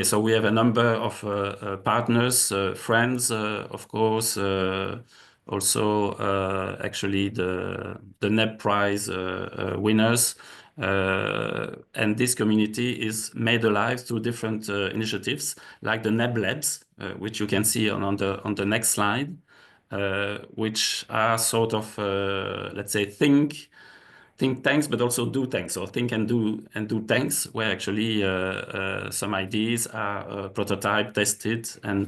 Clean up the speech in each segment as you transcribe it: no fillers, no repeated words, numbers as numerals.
So we have a number of partners, friends, of course, also actually the NEB Prize winners. And this community is made alive through different initiatives, like the NEB Labs, which you can see on the next slide, which are sort of, let's say, think tanks, but also do tanks, or think and do tanks, where actually some ideas are prototype tested and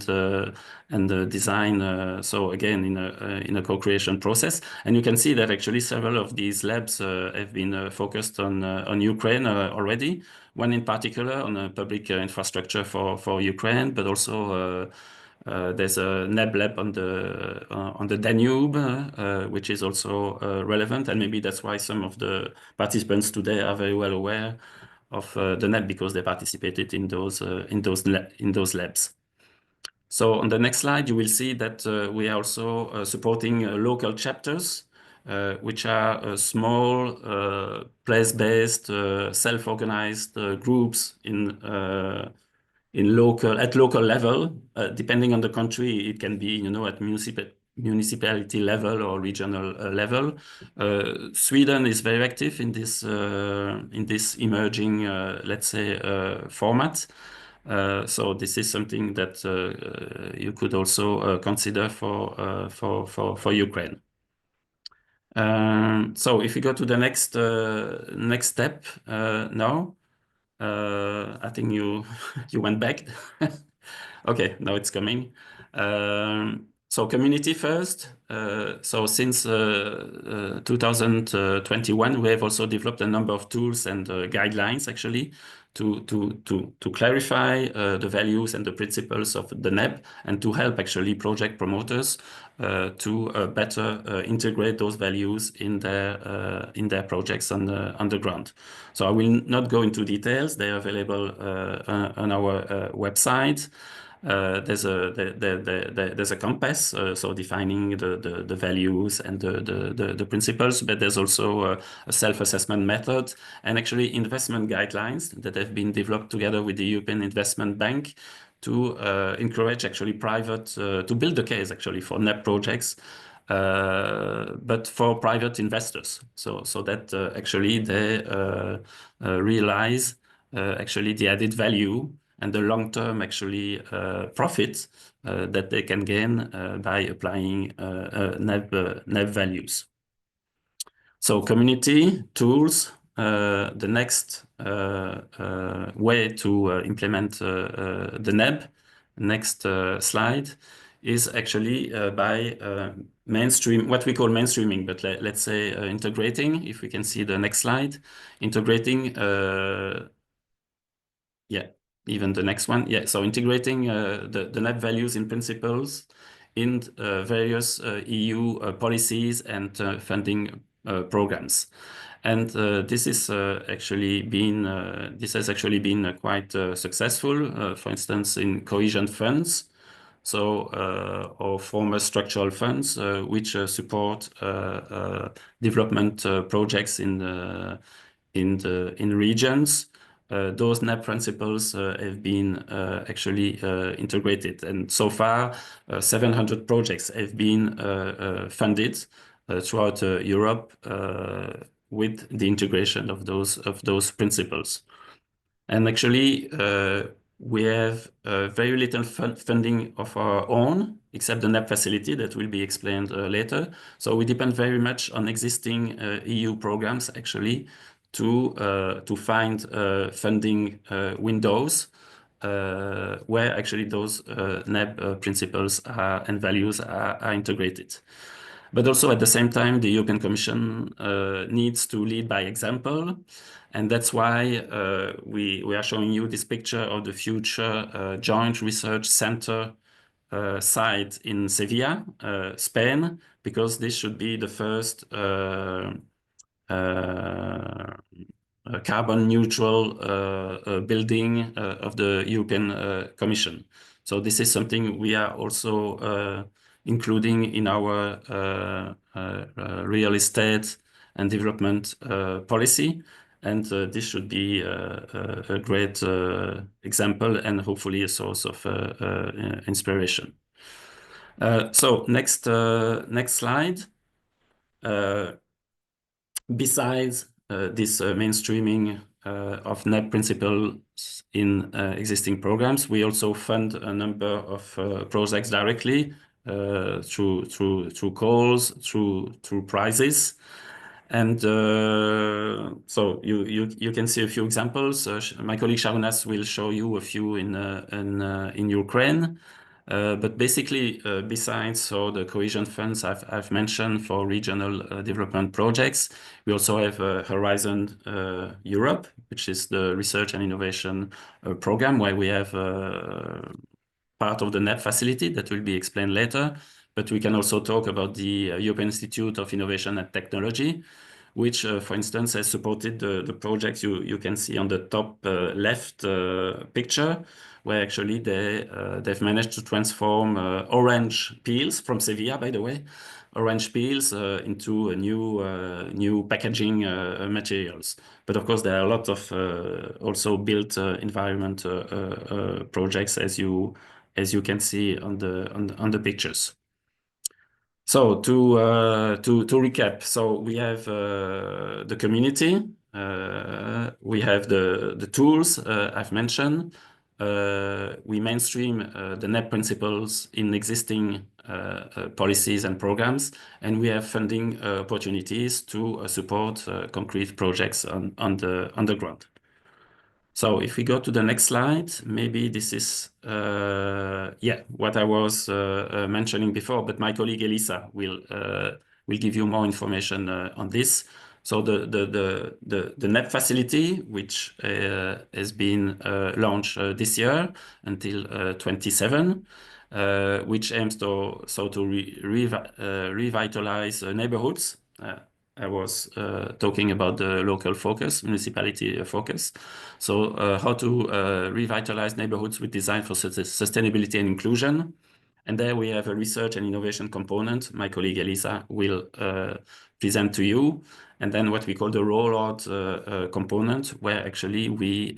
designed. So again, in a co-creation process, and you can see that actually several of these labs have been focused on Ukraine already. One in particular on public infrastructure for Ukraine, but also there's a NEB lab on the Danube, which is also relevant, and maybe that's why some of the participants today are very well aware of the NEB, because they participated in those labs. So on the next slide, you will see that we are also supporting local chapters, which are small, place-based, self-organized groups at local level. Depending on the country, it can be, at municipality level or regional level. Sweden is very active in this emerging, let's say, format. So this is something that you could also consider for Ukraine. So if we go to the next step now. I think you went back. Okay, now it's coming. So community first. So since 2021, we have also developed a number of tools and guidelines actually to clarify the values and the principles of the NEB, and to help actually project promoters to better integrate those values in their projects on the ground. So I will not go into details; they are available on our website. There's a compass, so defining the values and the principles, but there's also a self-assessment method, and actually investment guidelines that have been developed together with the European Investment Bank to encourage actually private, to build the case actually for NEB projects, but for private investors, so that actually they realize actually the added value and the long-term actually profit that they can gain by applying NEB values. So community tools, the next way to implement the NEB, next slide, is actually by what we call mainstreaming, but let's say integrating, if we can see the next slide, integrating, yeah, even the next one. Yeah, so integrating the NEB values and principles in various EU policies and funding programs. And this has actually been quite successful, for instance, in cohesion funds, so or former structural funds, which support development projects in regions. Those NEB principles have been actually integrated, and so far 700 projects have been funded throughout Europe with the integration of those principles. And actually, we have very little funding of our own, except the NEB facility that will be explained later. So we depend very much on existing EU programs actually to find funding windows where actually those NEB principles and values are integrated. But also at the same time, the European Commission needs to lead by example. And that's why we are showing you this picture of the future Joint Research Center site in Sevilla, Spain, because this should be the first carbon neutral building of the European Commission. So this is something we are also including in our real estate and development policy. And this should be a great example and hopefully a source of inspiration. So next slide. Besides this mainstreaming of NEB principles in existing programs, we also fund a number of projects directly through calls, through prizes. And so you can see a few examples. My colleague Sarunas will show you a few in Ukraine. But basically, besides the cohesion funds I've mentioned for regional development projects, we also have Horizon Europe, which is the research and innovation program, where we have part of the NEB facility that will be explained later. But we can also talk about the European Institute of Innovation and Technology, which, for instance, has supported the projects you can see on the top left picture, where actually they've managed to transform orange peels from Sevilla, by the way, orange peels into a new packaging materials. But of course, there are a lot of also built environment projects, as you can see on the pictures. So to recap, so we have the community, we have the tools I've mentioned. We mainstream the NEB principles in existing policies and programs, and we have funding opportunities to support concrete projects on the ground. So if we go to the next slide, maybe this is what I was mentioning before, but my colleague Elisa will give you more information on this. So the NEB facility, which has been launched this year until 27, which aims to revitalize neighborhoods. I was talking about the local focus, municipality focus. So how to revitalize neighborhoods with design for sustainability and inclusion. And there we have a research and innovation component. My colleague Elisa will present to you. And then what we call the rollout component, where actually we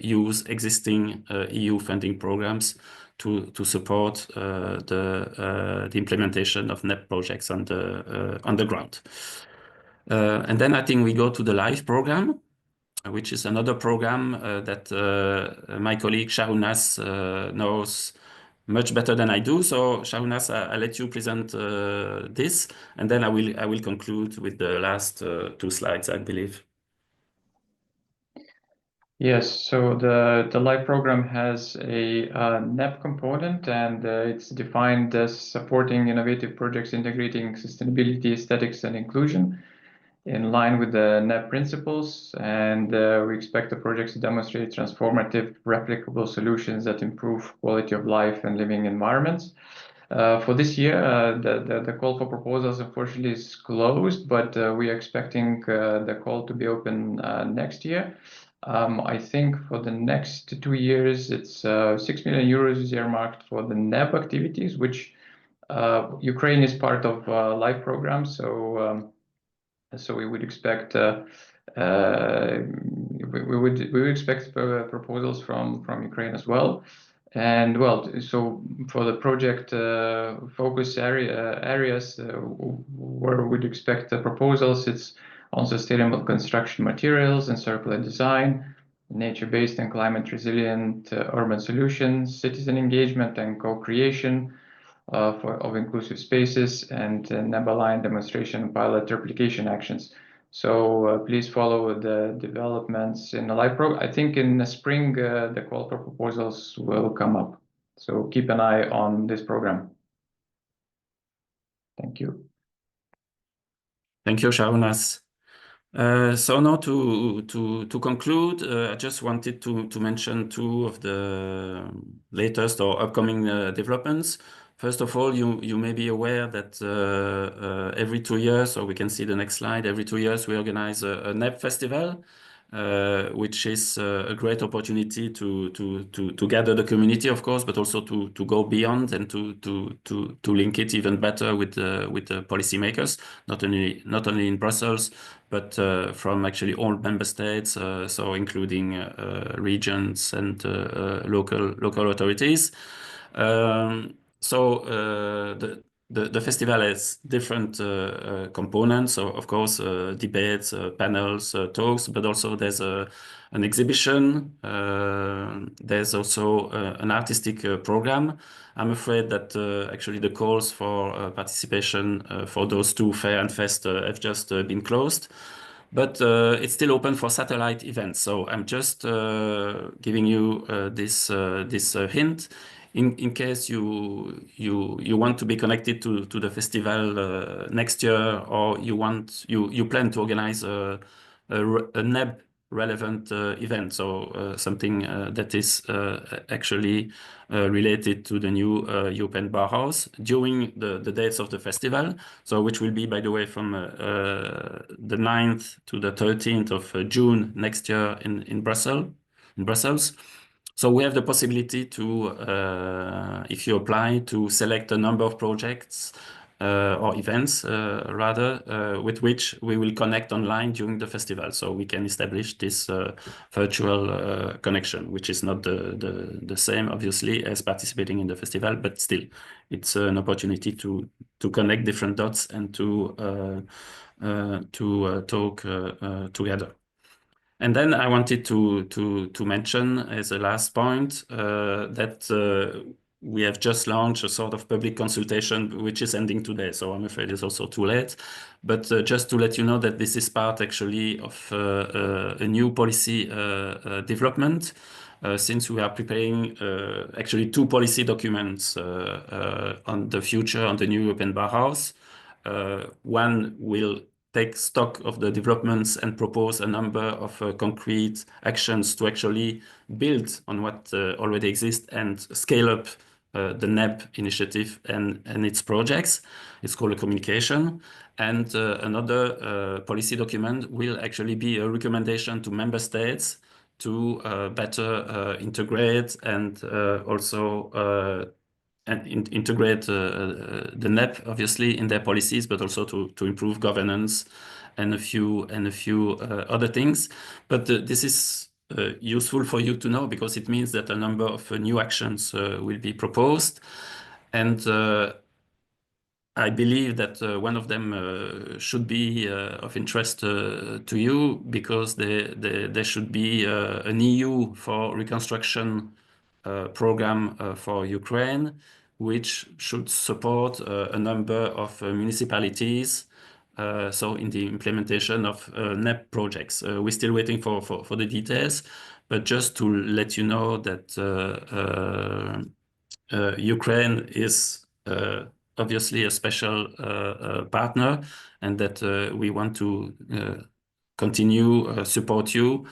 use existing EU funding programs to support the implementation of NEB projects on the ground. And then I think we go to the LIFE program, which is another program that my colleague Sarunas knows much better than I do. So Sarunas, I'll let you present this, and then I will conclude with the last 2 slides, I believe. Yes, so the LIFE program has a NEB component, and it's defined as supporting innovative projects integrating sustainability, aesthetics, and inclusion in line with the NEB principles. And we expect the projects to demonstrate transformative, replicable solutions that improve quality of life and living environments. For this year, the call for proposals unfortunately is closed, but we are expecting the call to be open next year. I think for the next 2 years, it's 6 million euros is earmarked for the NEB activities, which Ukraine is part of LIFE program. So we would expect we would expect proposals from Ukraine as well. And well, so for the project focus areas where we'd expect the proposals, it's on sustainable construction materials and circular design, nature-based and climate-resilient urban solutions, citizen engagement and co-creation of inclusive spaces, and NEB-aligned demonstration and pilot replication actions. So please follow the developments in the LIFE program. I think in the spring, the call for proposals will come up. So keep an eye on this program. Thank you. Thank you, Sarunas. So now to conclude, I just wanted to mention 2 of the latest or upcoming developments. First of all, you may be aware that every 2 years, so we can see the next slide, every 2 years we organize a NEB festival, which is a great opportunity to gather the community, of course, but also to go beyond and to link it even better with the policymakers, not only in Brussels, but from actually all member states, so including regions and local authorities. The festival has different components. So, of course, debates, panels, talks, but also there's an exhibition. There's also an artistic program. I'm afraid that actually the calls for participation for those two, Fair and Fest, have just been closed. But it's still open for satellite events. So I'm just giving you this hint. In case you want to be connected to the festival next year, or you plan to organize a NEB relevant event, so something that is actually related to the new European Bauhaus during the dates of the festival, so which will be, by the way, from the 9th to the 13th of June next year in Brussels. So we have the possibility to, if you apply, to select a number of projects or events, rather, with which we will connect online during the festival. So we can establish this virtual connection, which is not the same, obviously, as participating in the festival, but still, it's an opportunity to connect different dots and to talk together. And then I wanted to mention as a last point that we have just launched a sort of public consultation, which is ending today. So I'm afraid it's also too late. But just to let you know that this is part actually of a new policy development. Since we are preparing actually two policy documents on the future, on the new European Bauhaus. One will take stock of the developments and propose a number of concrete actions to actually build on what already exists and scale up the NEB initiative and its projects. It's called a communication. And another policy document will actually be a recommendation to member states to better integrate and also integrate the NEB, obviously, in their policies, but also to improve governance and a few other things. But this is useful for you to know, because it means that a number of new actions will be proposed. And I believe that one of them should be of interest to you, because there should be an EU for reconstruction program for Ukraine, which should support a number of municipalities. So in the implementation of NEP projects. We're still waiting for the details, but just to let you know that Ukraine is obviously a special partner, and that we want to continue support you,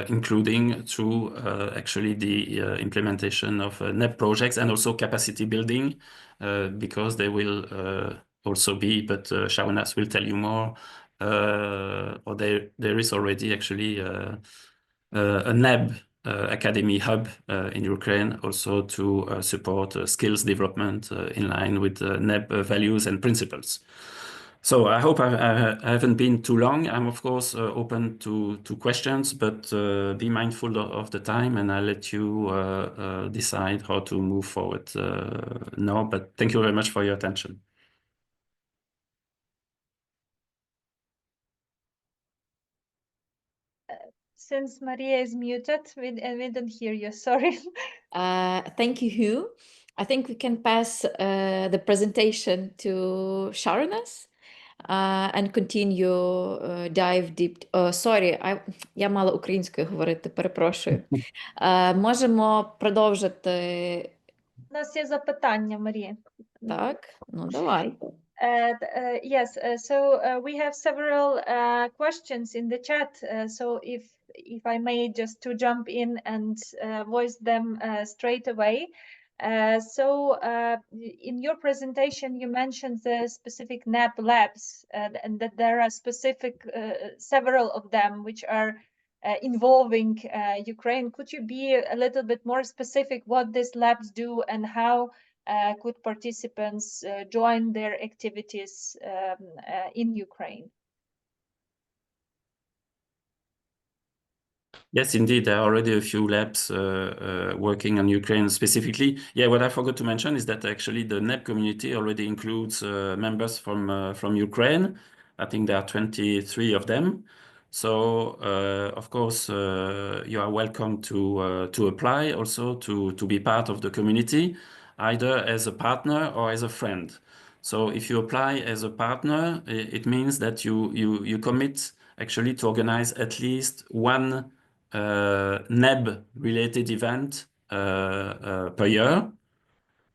including through actually the implementation of NEP projects and also capacity building, because they will also be, but Sarunas will tell you more, or there is already actually a NEB Academy hub in Ukraine, also to support skills development in line with NEB values and principles. So I hope I haven't been too long. I'm of course open to questions, but be mindful of the time, and I'll let you decide how to move forward now. But thank you very much for your attention. Since Maria is muted, we didn't hear you, sorry. Thank you, Hugh. I think we can pass the presentation to Sarunas and continue dive deep. Sorry, я мала українською говорити, перепрошую. Можемо продовжити. У нас є запитання, Марія. Так, ну давай. Yes, so we have several questions in the chat. So if I may just to jump in and voice them straight away. So in your presentation, you mentioned the specific NEB labs and that there are specific several of them which are involving Ukraine. Could you be a little bit more specific what these labs do and how could participants join their activities in Ukraine? Yes, indeed, there are already a few labs working on Ukraine specifically. Yeah, what I forgot to mention is that actually the NEB community already includes members from Ukraine. I think there are 23 of them. So, of course, you are welcome to apply also to be part of the community, either as a partner or as a friend. So if you apply as a partner, it means that you commit actually to organize at least one NEB related event per year.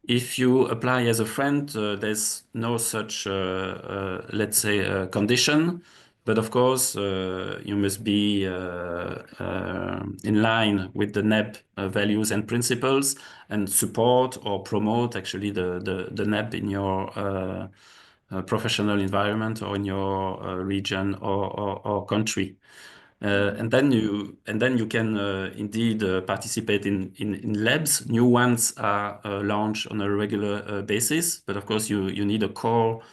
If you apply as a friend, there's no such, let's say, condition. But of course, you must be in line with the NEB values and principles and support or promote actually the NEB in your professional environment or in your region or country. And then you can indeed participate in labs. New ones are launched on a regular basis, but of course you need a core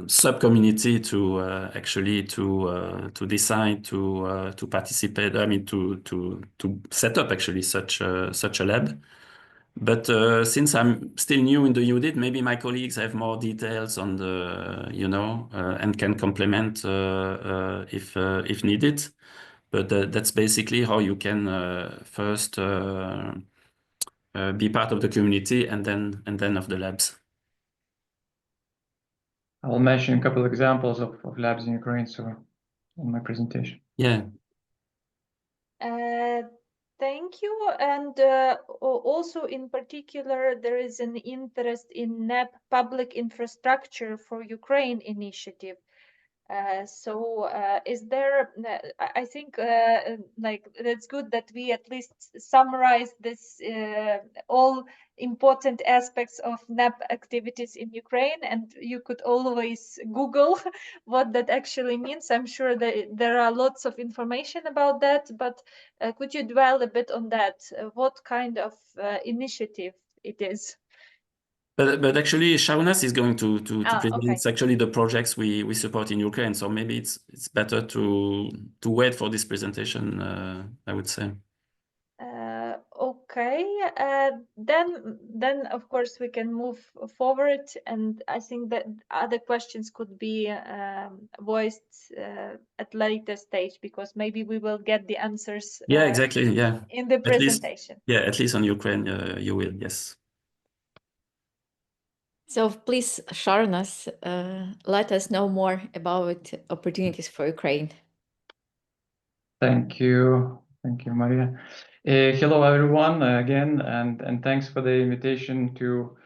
sub-community to actually to decide to participate. I mean to set up actually such a lab. But since I'm still new in the unit, maybe my colleagues have more details on the, and can complement if needed. But that's basically how you can first be part of the community and then of the labs. I'll mention a couple of examples of labs in Ukraine, so in my presentation. Yeah. Thank you. And also in particular, there is an interest in NEB public infrastructure for Ukraine initiative. So is there, I think like that's good that we at least summarize this all important aspects of NEB activities in Ukraine, and you could always Google what that actually means. I'm sure that there are lots of information about that, but could you dwell a bit on that? What kind of initiative it is? But actually, Sarunas is going to present Okay. actually the projects we support in Ukraine. So maybe it's better to wait for this presentation. I would say. Okay. Then of course we can move forward, and I think that other questions could be voiced at later stage, because maybe we will get the answers. Yeah, exactly. Yeah. In the presentation. At least on Ukraine, you will. Yes. So please, Sarunas, let us know more about opportunities for Ukraine. Thank you, Maria. Hello, everyone, again, and thanks for the invitation to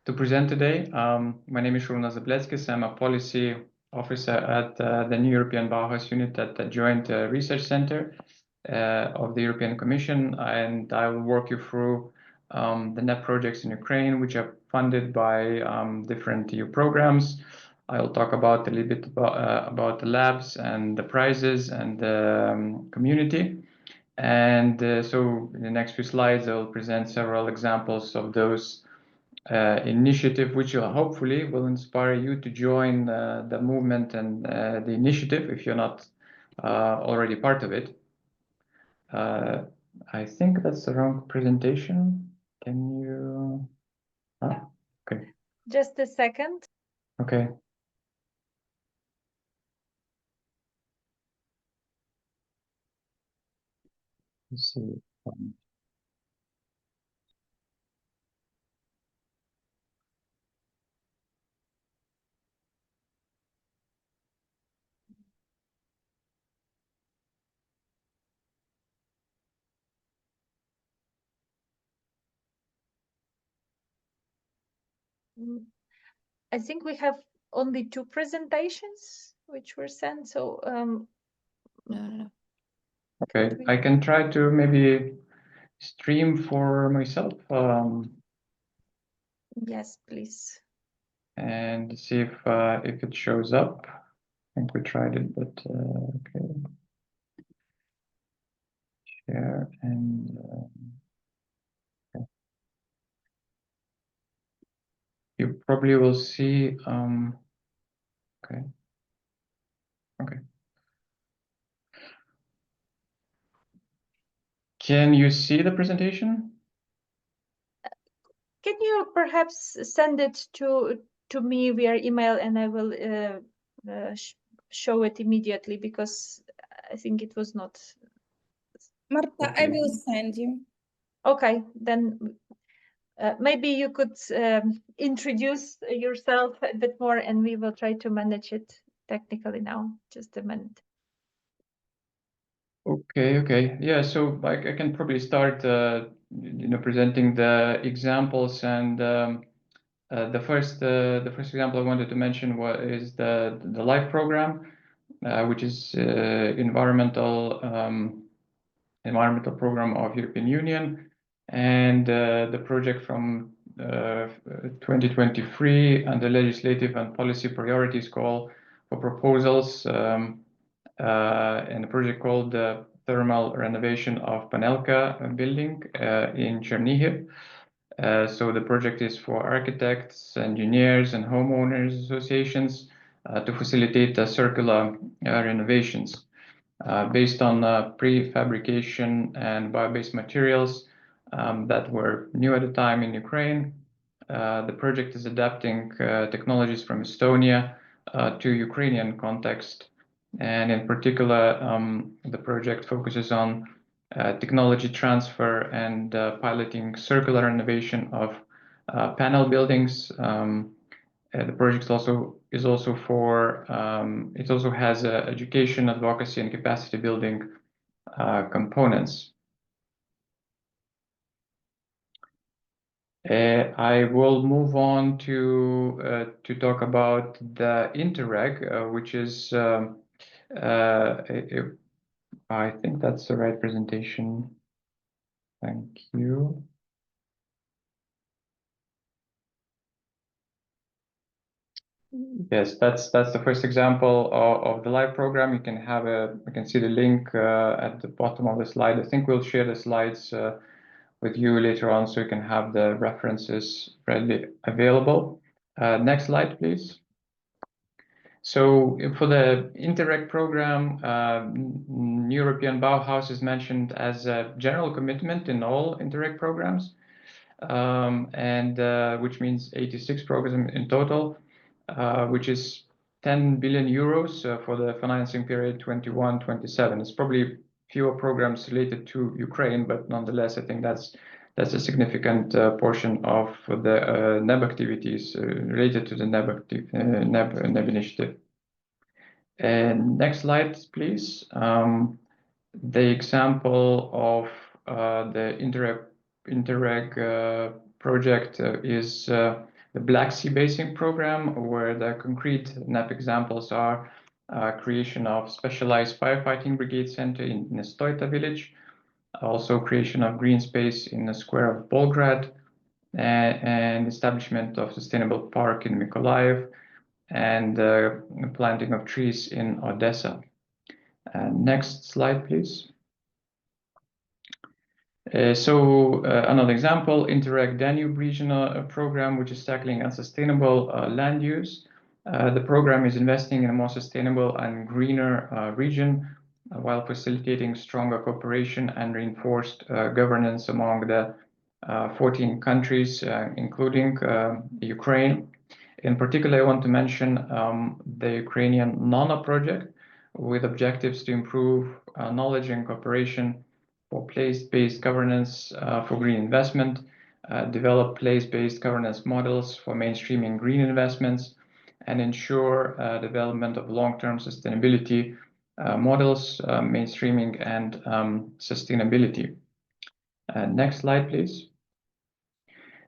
present today. My name is Sarunas Zableckis. I'm a policy officer at the new European Bauhaus unit at the Joint Research Center of the European Commission, and I will walk you through the NEB projects in Ukraine, which are funded by different EU programs. I'll talk about a little bit about the labs and the prizes and the community. And so in the next few slides, I'll present several examples of those initiatives, which hopefully will inspire you to join the movement and the initiative if you're not already part of it. I think that's the wrong presentation. Can you? Okay. Just a second. Okay. Let's see. I think we have only 2 presentations which were sent. So No. Okay, I can try to maybe stream for myself. Yes, please. And see if it shows up. I think we tried it, but okay. share and okay. You probably will see. Okay. Okay. Can you see the presentation? Can you perhaps send it to me via email, and I will show it immediately, because I think it was not. Marta, Okay. I will send you. Okay, then maybe you could introduce yourself a bit more, and we will try to manage it technically now. Just a minute. Okay. Yeah, so I can probably start, presenting the examples, and the first example I wanted to mention is the LIFE program, which is environmental program of European Union, and the project from 2023 and the legislative and policy priorities call for proposals, and a project called the thermal renovation of Panelka building in Chernihiv. So the project is for architects, engineers, and homeowners associations to facilitate circular renovations based on prefabrication and bio-based materials that were new at the time in Ukraine. The project is adapting technologies from Estonia to Ukrainian context, and in particular, the project focuses on technology transfer and piloting circular renovation of panel buildings. The project it also has education, advocacy, and capacity building components. I will move on to talk about the Interreg, which is I think that's the right presentation. Thank you. Yes, that's the first example of the live program. You can see the link at the bottom of the slide. I think we'll share the slides with you later on, so you can have the references readily available. Next slide, please. So for the Interreg program, European Bauhaus is mentioned as a general commitment in all Interreg programs, and which means 86 programs in total, which is 10 billion euros for the financing period 21-27. It's probably fewer programs related to Ukraine, but nonetheless, I think that's a significant portion of the NEB activities related to the NEB initiative. And next slide, please. The example of the Interreg project is the Black Sea Basin program, where the concrete NEP examples are creation of specialized firefighting brigade center in Nestoita village, also creation of green space in the square of Volgrad, and establishment of sustainable park in Mykolaiv, and planting of trees in Odessa. Next slide, please. Another example, Interreg Danube regional program, which is tackling unsustainable land use. The program is investing in a more sustainable and greener region while facilitating stronger cooperation and reinforced governance among the 14 countries, including Ukraine. In particular, I want to mention the Ukrainian NONA project, with objectives to improve knowledge and cooperation for place-based governance for green investment, develop place-based governance models for mainstreaming green investments, and ensure development of long-term sustainability models, mainstreaming, and sustainability. Next slide, please.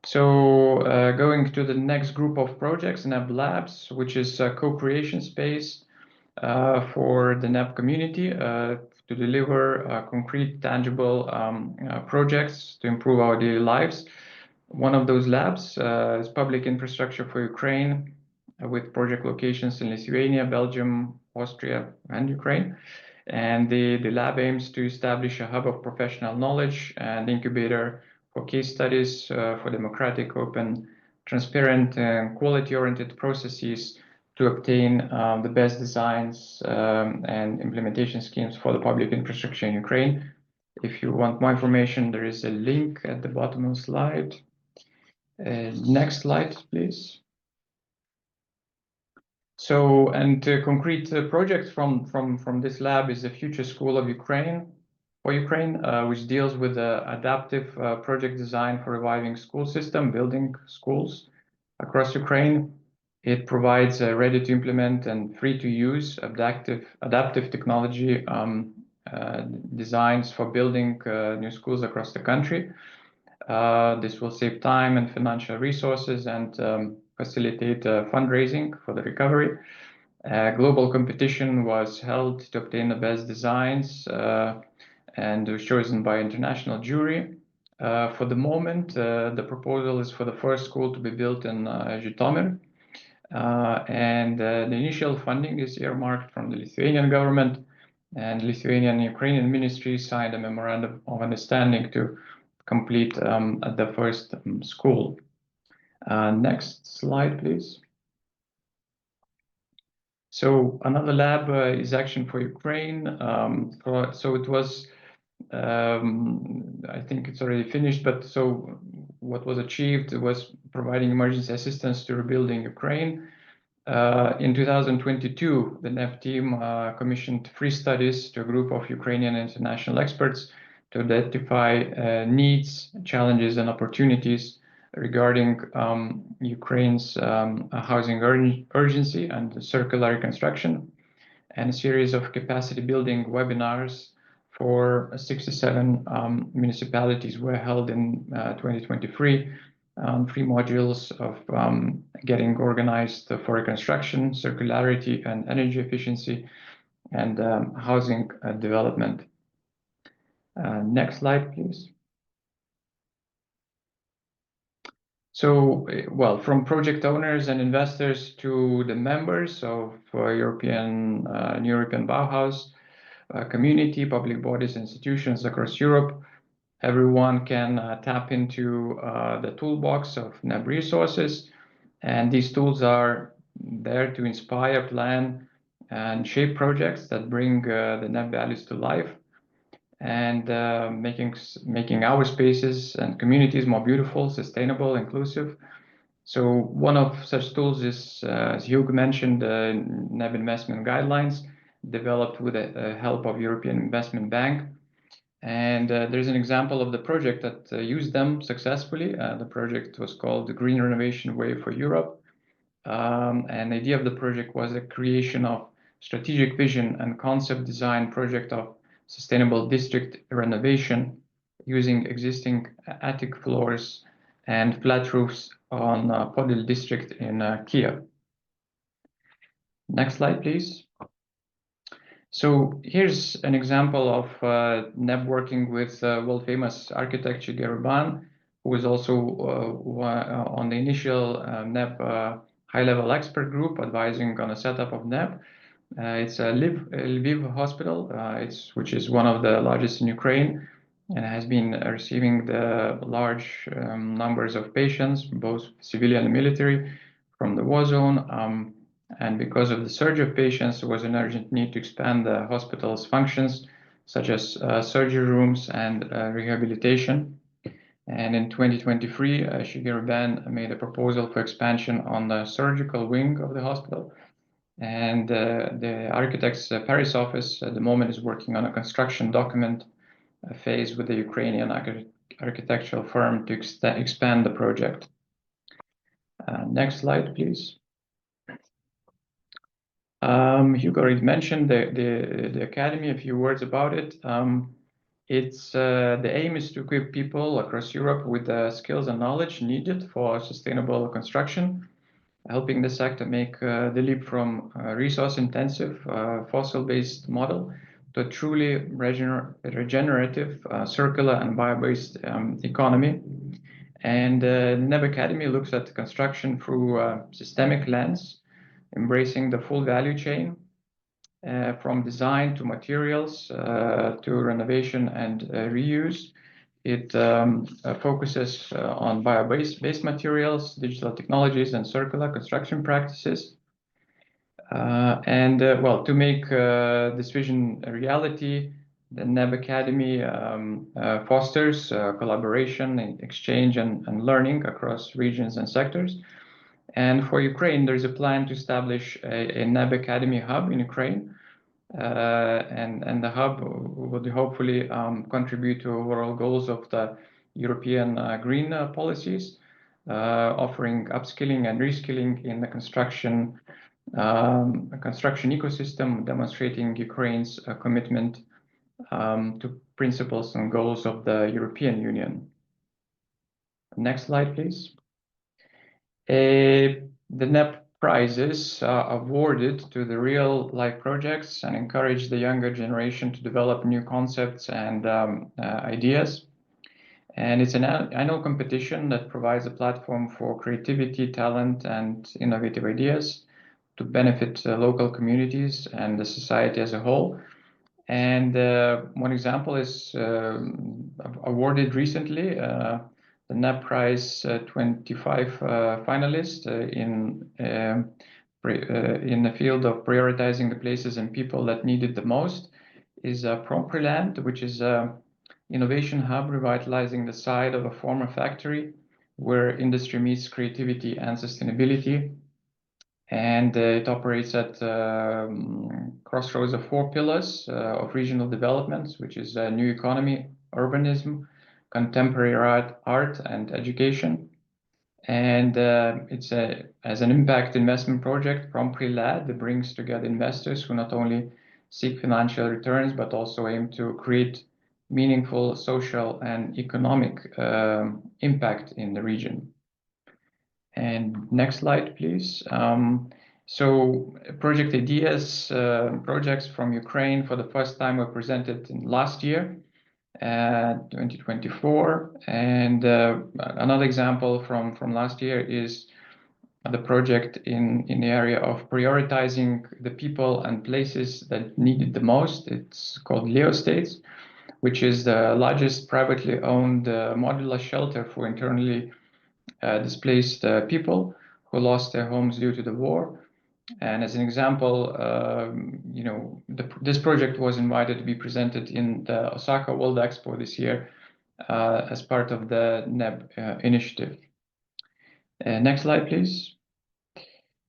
So going to the next group of projects, NEB Labs, which is a co-creation space for the NEB community to deliver concrete, tangible projects to improve our daily lives. One of those labs is public infrastructure for Ukraine, with project locations in Lithuania, Belgium, Austria, and Ukraine. And the lab aims to establish a hub of professional knowledge and incubator for case studies for democratic, open, transparent, and quality-oriented processes to obtain the best designs and implementation schemes for the public infrastructure in Ukraine. If you want more information, there is a link at the bottom of the slide. Next slide, please. So, and a concrete project from this lab is the Future School of Ukraine, which deals with adaptive project design for reviving school system, building schools across Ukraine. It provides ready to implement and free to use adaptive technology designs for building new schools across the country. This will save time and financial resources and facilitate fundraising for the recovery. Global competition was held to obtain the best designs and was chosen by international jury. For the moment, the proposal is for the first school to be built in Zhytomyr. And the initial funding is earmarked from the Lithuanian government, and Lithuanian and Ukrainian ministries signed a memorandum of understanding to complete the first school. Next slide, please. So another lab is Action for Ukraine. So it was, I think it's already finished, but so what was achieved was providing emergency assistance to rebuilding Ukraine. In 2022, the NEB team commissioned 3 studies to a group of Ukrainian international experts to identify needs, challenges, and opportunities regarding Ukraine's housing urgency and circular reconstruction, and a series of capacity building webinars for 67 municipalities were held in 2023. 3 modules of getting organized for reconstruction, circularity, and energy efficiency, and housing development. Next slide, please. So, well, from project owners and investors to the members of European Bauhaus community, public bodies, institutions across Europe, everyone can tap into the toolbox of NEB resources, and these tools are there to inspire, plan, and shape projects that bring the NEB values to life, and making our spaces and communities more beautiful, sustainable, inclusive. So one of such tools is, as Hugh mentioned, NEB investment guidelines developed with the help of European Investment Bank. And there's an example of the project that used them successfully. The project was called the Green Renovation Way for Europe. And the idea of the project was the creation of strategic vision and concept design project of sustainable district renovation using existing attic floors and flat roofs on Podil district in Kiev. Next slide, please. So here's an example of NEB working with world-famous architect Shigeru Ban, who was also on the initial NEB high-level expert group advising on the setup of NEB. It's a Lviv hospital, which is one of the largest in Ukraine, and has been receiving the large numbers of patients, both civilian and military, from the war zone. And because of the surge of patients, there was an urgent need to expand the hospital's functions, such as surgery rooms and rehabilitation. And in 2023, Shigeru Ban made a proposal for expansion on the surgical wing of the hospital. And the architect's Paris office at the moment is working on a construction document phase with the Ukrainian architectural firm to expand the project. Next slide, please. Hugo already mentioned the academy, a few words about it. The aim is to equip people across Europe with the skills and knowledge needed for sustainable construction, helping the sector make the leap from resource-intensive, fossil-based model to a truly regenerative, circular and bio-based economy. And the NEB Academy looks at construction through a systemic lens, embracing the full value chain, from design to materials to renovation and reuse. It focuses on bio-based materials, digital technologies, and circular construction practices. Well, to make this vision a reality, the NEB Academy fosters collaboration, exchange, and learning across regions and sectors. And for Ukraine, there's a plan to establish a NEB Academy hub in Ukraine. And the hub would hopefully contribute to overall goals of the European green policies, offering upskilling and reskilling in the construction ecosystem, demonstrating Ukraine's commitment to principles and goals of the European Union. Next slide, please. The NEB prizes are awarded to the real-life projects and encourage the younger generation to develop new concepts and ideas. And it's an annual competition that provides a platform for creativity, talent, and innovative ideas to benefit local communities and the society as a whole. And one example is awarded recently, the NEB Prize 25 finalist in the field of prioritizing the places and people that need it the most is Prompriland, which is an innovation hub revitalizing the site of a former factory where industry meets creativity and sustainability. And it operates at crossroads of 4 pillars of regional developments, which is new economy, urbanism, contemporary art, and education. And it's as an impact investment project, Prompriland, that brings together investors who not only seek financial returns, but also aim to create meaningful social and economic impact in the region. And next slide, please. So project ideas, projects from Ukraine for the first time were presented in last year, 2024. And another example from last year is the project in the area of prioritizing the people and places that need it the most. It's called Leo States, which is the largest privately owned modular shelter for internally displaced people who lost their homes due to the war. And as an example, this project was invited to be presented in the Osaka World Expo this year as part of the NEB initiative. Next slide, please.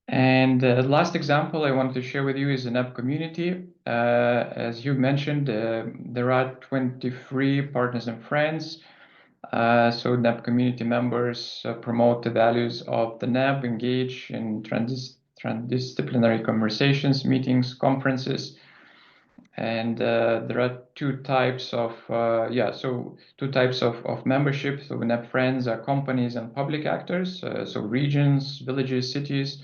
And the last example I wanted to share with you is the NEB community. As you mentioned, there are 23 partners and friends. So NEB community members promote the values of the NEB, engage in transdisciplinary conversations, meetings, conferences. And there are two types of membership. So NEB friends are companies and public actors, so regions, villages, cities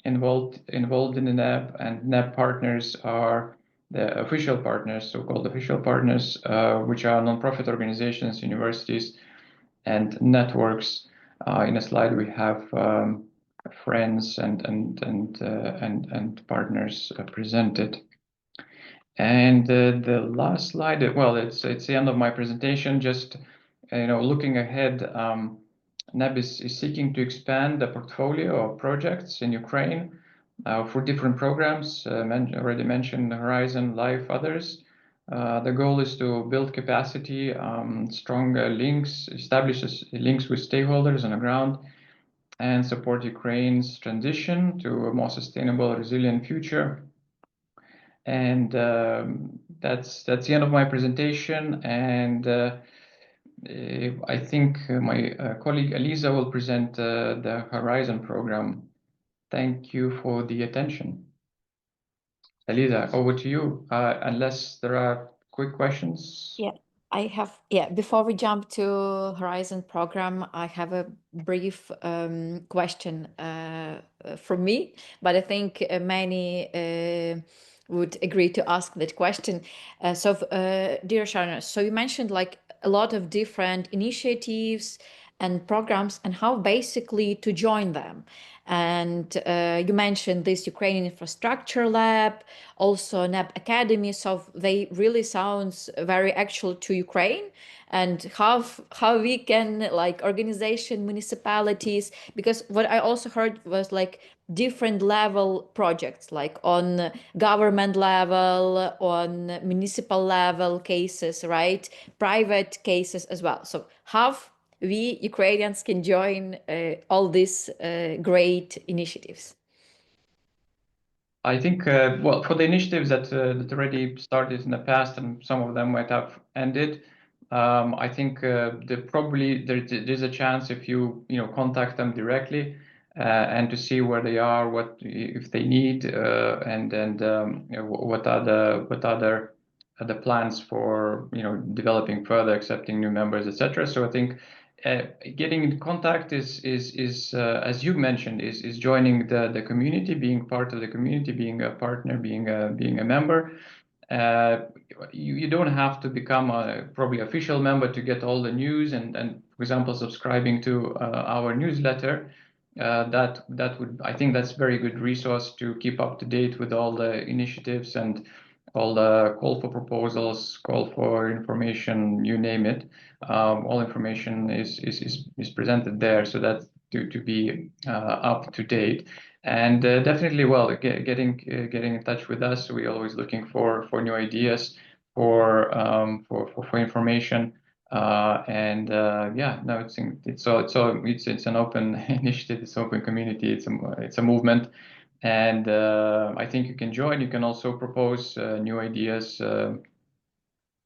involved in the NEB, and NEB partners are the official partners, so-called official partners, which are nonprofit organizations, universities, and networks. In a slide, we have friends and partners presented. And the last slide, well, it's the end of my presentation. Just looking ahead, NEB is seeking to expand the portfolio of projects in Ukraine for different programs. Already mentioned Horizon, Life, others. The goal is to build capacity, strong links, establish links with stakeholders on the ground, and support Ukraine's transition to a more sustainable, resilient future. And that's the end of my presentation. And I think my colleague Elisa will present the Horizon program. Thank you for the attention. Elisa, over to you, unless there are quick questions. Yeah, I have. Yeah, before we jump to Horizon program, I have a brief question from me, but I think many would agree to ask that question. Dear Sarunas, so you mentioned like a lot of different initiatives and programs and how basically to join them. And you mentioned this Ukrainian Infrastructure Lab, also NEB Academy. So they really sounds very actual to Ukraine, and how we can, like, organization, municipalities, because what I also heard was like different level projects, like on government level, on municipal level cases, right? Private cases as well. So how we Ukrainians can join all these great initiatives? I think, well, for the initiatives that already started in the past, and some of them might have ended, I think there's a chance if you contact them directly and to see where they are, what if they need, and what are the plans for developing further, accepting new members, etc. So I think getting in contact is as you mentioned, is joining the community, being part of the community, being a partner, being a member. You don't have to become a probably official member to get all the news, and for example, subscribing to our newsletter. That would, I think that's very good resource to keep up to date with all the initiatives and all the call for proposals, call for information, you name it. All information is presented there, so that's to be up to date. And definitely, well, getting in touch with us. We're always looking for new ideas, for information. Yeah, no, it's an open initiative, it's an open community, it's a movement, and I think you can join. You can also propose new ideas.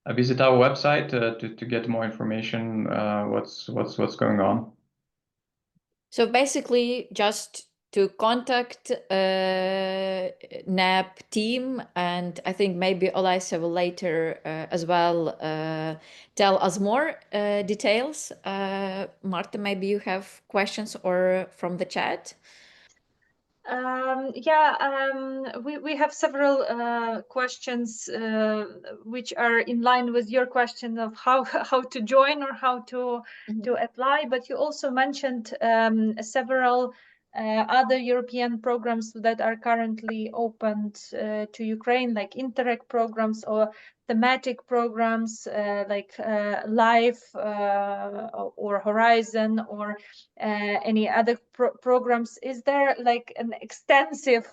Visit our website to get more information. What's going on. So basically, just to contact NEB team, and I think maybe Elisa will later as well tell us more details. Marta, maybe you have questions or from the chat? We have several questions which are in line with your question of how to join or how to apply, but you also mentioned several other European programs that are currently opened to Ukraine, like Interreg programs or thematic programs like Life or Horizon or any other programs. Is there like an extensive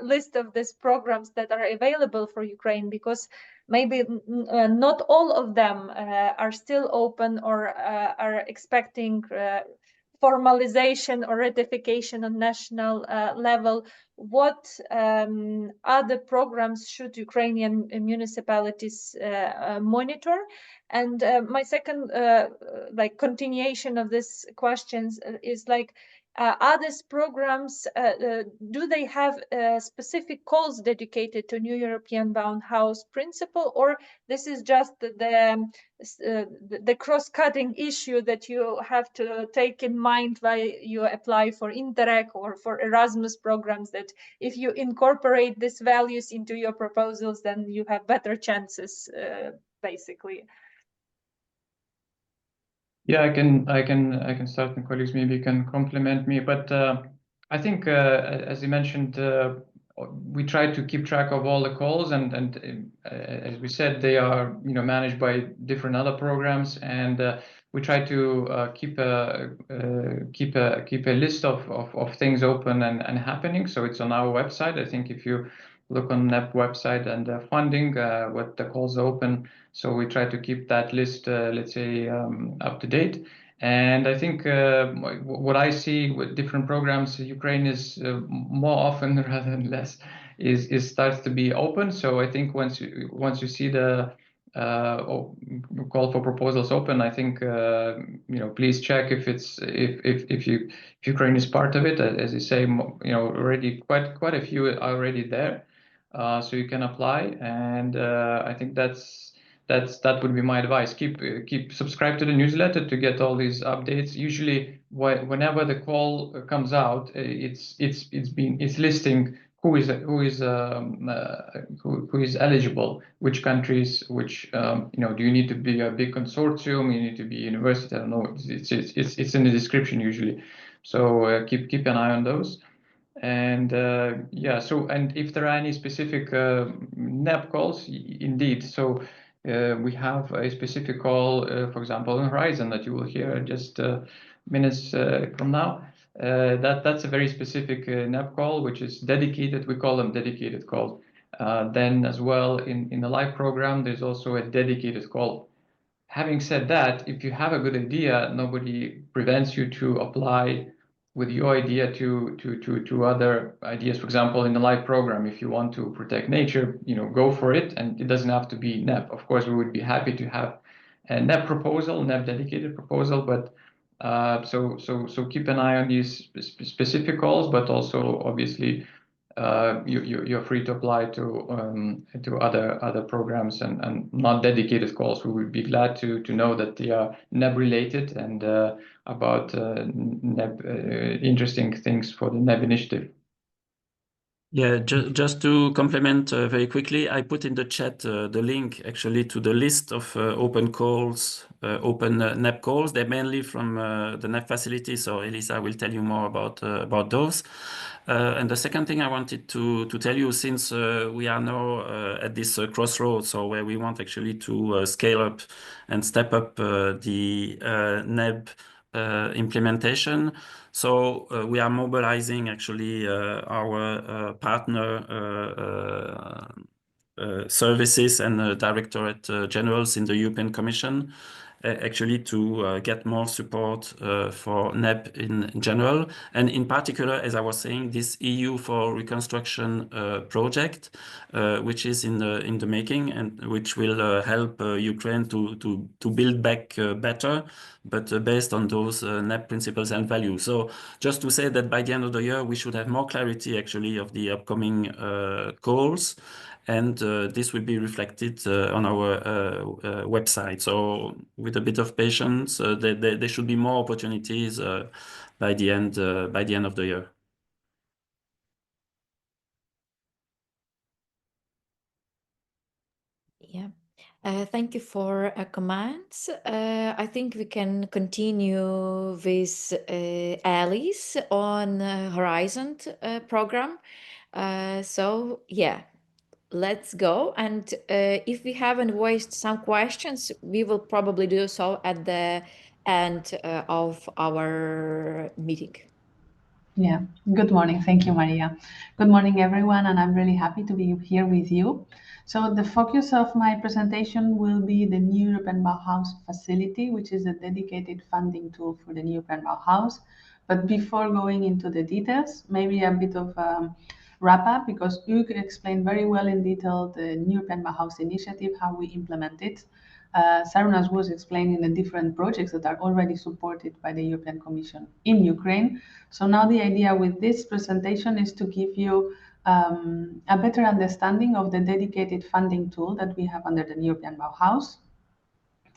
list of these programs that are available for Ukraine? Because maybe not all of them are still open or are expecting formalization or ratification on national level. What other programs should Ukrainian municipalities monitor? And my second like continuation of this questions is like, are these programs, do they have specific calls dedicated to new European Bauhaus principle, or this is just the cross-cutting issue that you have to take in mind while you apply for Interreg or for Erasmus programs, that if you incorporate these values into your proposals, then you have better chances, basically? Yeah, I can start, and colleagues maybe can complement me. But I think, as you mentioned, we try to keep track of all the calls, and as we said, they are managed by different other programs, and we try to keep a list of things open and happening. So it's on our website. I think if you look on NEB website and funding, what the calls open. So we try to keep that list, let's say, up to date. And I think what I see with different programs, Ukraine is more often rather than less is starts to be open. So I think once you see the call for proposals open, I think please check if Ukraine is part of it. As you say, already quite a few are already there, so you can apply. And I think that would be my advice. Keep subscribe to the newsletter to get all these updates. Usually, whenever the call comes out, it's listing who is eligible, which countries, which do you need to be a big consortium, you need to be a university, I don't know. It's in the description usually. So keep an eye on those. And yeah, so and if there are any specific NEB calls, indeed. So we have a specific call, for example, on Horizon that you will hear just minutes from now. That's a very specific NEB call, which is dedicated. We call them dedicated calls. Then as well in the live program, there's also a dedicated call. Having said that, if you have a good idea, nobody prevents you to apply with your idea to other ideas. For example, in the live program, if you want to protect nature, go for it, and it doesn't have to be NEB. Of course, we would be happy to have a NEB proposal, NEB dedicated proposal, but so keep an eye on these specific calls, but also obviously you're free to apply to other programs and not dedicated calls. We would be glad to know that they are NEB related and about NEB interesting things for the NEB initiative. Yeah, just to complement very quickly, I put in the chat the link actually to the list of open calls, open NEB calls. They're mainly from the NEB facility, so Elisa will tell you more about those. And the second thing I wanted to tell you, since we are now at this crossroads, so where we want actually to scale up and step up the NEB implementation. So we are mobilizing actually our partner services and directorate generals in the European Commission actually to get more support for NEB in general, and in particular, as I was saying, this EU for Reconstruction project, which is in the making and which will help Ukraine to build back better, but based on those NEB principles and values. So just to say that by the end of the year, we should have more clarity actually of the upcoming calls. And this will be reflected on our website. So with a bit of patience, there should be more opportunities by the end of the year. Yeah. Thank you for comments. I think we can continue with Alice on Horizon program. So yeah. Let's go. And if we haven't voiced some questions, we will probably do so at the end of our meeting. Yeah, good morning. Thank you, Maria. Good morning, everyone, and I'm really happy to be here with you. So the focus of my presentation will be the new European Bauhaus facility, which is a dedicated funding tool for the new European Bauhaus. But before going into the details, maybe a bit of wrap up, because Hughes explained very well in detail the new European Bauhaus initiative, how we implement it. Sarunas was explaining the different projects that are already supported by the European Commission in Ukraine. So now the idea with this presentation is to give you a better understanding of the dedicated funding tool that we have under the European Bauhaus.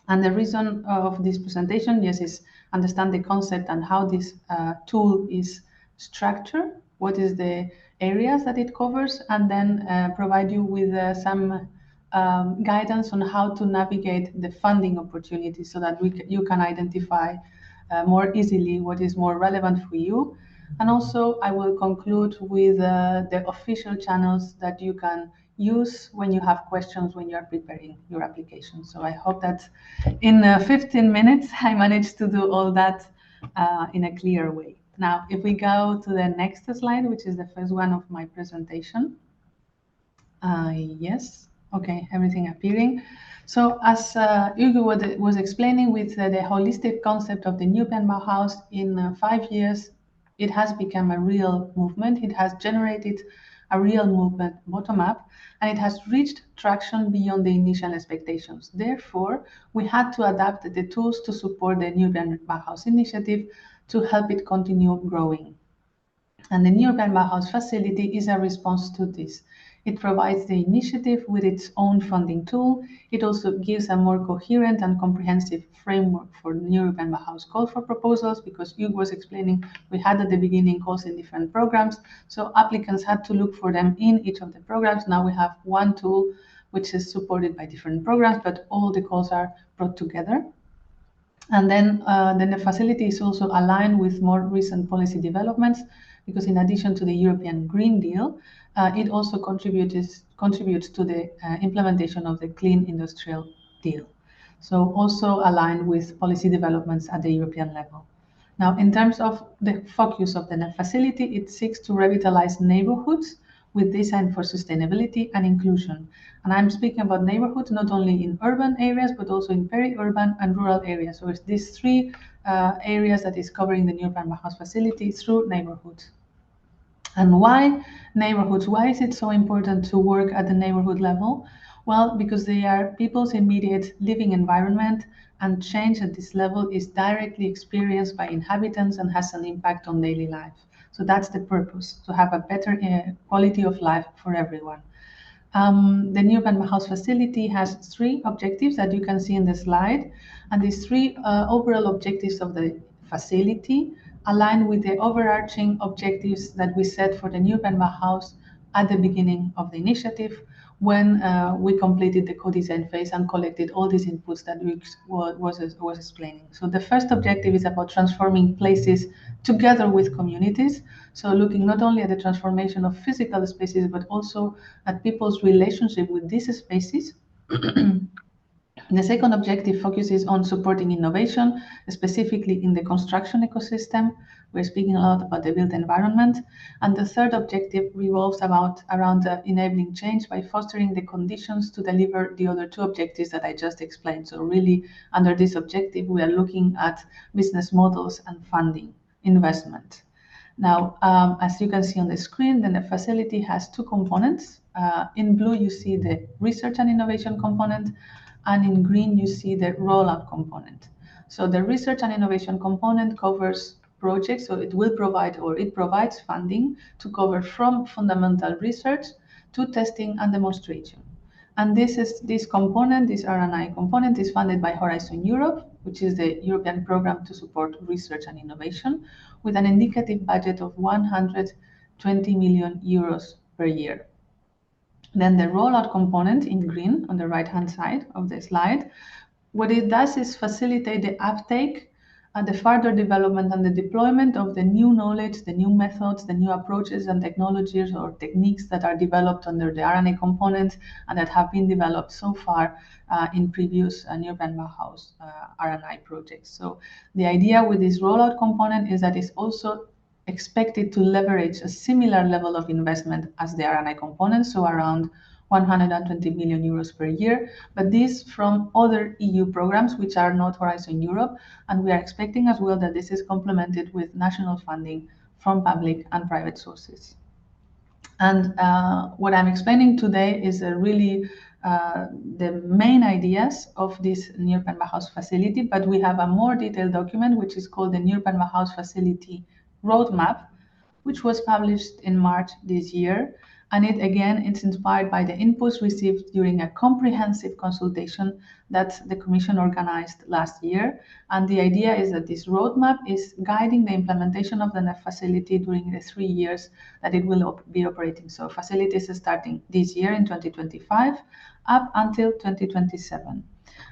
And the reason of this presentation, yes, is understand the concept and how this tool is structured, what is the areas that it covers, and then provide you with some guidance on how to navigate the funding opportunities so that you can identify more easily what is more relevant for you. And also I will conclude with the official channels that you can use when you have questions when you are preparing your application. So I hope that in 15 minutes I managed to do all that in a clear way. Now, if we go to the next slide, which is the first one of my presentation. Yes, okay, everything appearing. So as Hughes was explaining with the holistic concept of the new European Bauhaus, in 5 years, it has become a real movement. It has generated a real movement bottom up, and it has reached traction beyond the initial expectations. Therefore, we had to adapt the tools to support the new European Bauhaus initiative to help it continue growing. And the new European Bauhaus facility is a response to this. It provides the initiative with its own funding tool. It also gives a more coherent and comprehensive framework for the new European Bauhaus call for proposals, because Hughes was explaining we had at the beginning calls in different programs, so applicants had to look for them in each of the programs. Now we have one tool which is supported by different programs, but all the calls are brought together. And then the NEB facility is also aligned with more recent policy developments, because in addition to the European Green Deal, it also contributes to the implementation of the Clean Industrial Deal. So also aligned with policy developments at the European level. Now, in terms of the focus of the NEB facility, it seeks to revitalize neighborhoods with design for sustainability and inclusion. And I'm speaking about neighborhoods not only in urban areas, but also in peri-urban and rural areas. So it's these three areas that is covering the European Bauhaus facility through neighborhoods. And why neighborhoods? Why is it so important to work at the neighborhood level? Well, because they are people's immediate living environment, and change at this level is directly experienced by inhabitants and has an impact on daily life. So that's the purpose, to have a better quality of life for everyone. The European Bauhaus facility has three objectives that you can see in the slide. And these three overall objectives of the facility align with the overarching objectives that we set for the European Bauhaus at the beginning of the initiative, when we completed the co-design phase and collected all these inputs that we was explaining. So the first objective is about transforming places together with communities. So looking not only at the transformation of physical spaces, but also at people's relationship with these spaces. The second objective focuses on supporting innovation, specifically in the construction ecosystem. We're speaking a lot about the built environment. And the third objective revolves around enabling change by fostering the conditions to deliver the other two objectives that I just explained. So really, under this objective, we are looking at business models and funding, investment. Now, as you can see on the screen, then the facility has two components. In blue, you see the research and innovation component, and in green, you see the rollout component. So the research and innovation component covers projects, so it provides funding to cover from fundamental research to testing and demonstration. And this component, this R&I component, is funded by Horizon Europe, which is the European program to support research and innovation, with an indicative budget of 120 million euros per year. Then the rollout component in green on the right-hand side of the slide, what it does is facilitate the uptake and the further development and the deployment of the new knowledge, the new methods, the new approaches and technologies or techniques that are developed under the R&A component and that have been developed so far in previous European Bauhaus R&I projects. So the idea with this rollout component is that it's also expected to leverage a similar level of investment as the R&I component, so around 120 million euros per year, but this from other EU programs which are not Horizon Europe, and we are expecting as well that this is complemented with national funding from public and private sources. And what I'm explaining today is really the main ideas of this European Bauhaus facility, but we have a more detailed document which is called the European Bauhaus Facility Roadmap, which was published in March this year. And it's inspired by the inputs received during a comprehensive consultation that the Commission organized last year. And the idea is that this roadmap is guiding the implementation of the NEB facility during the 3 years that it will be operating. So facilities starting this year in 2025 up until 2027.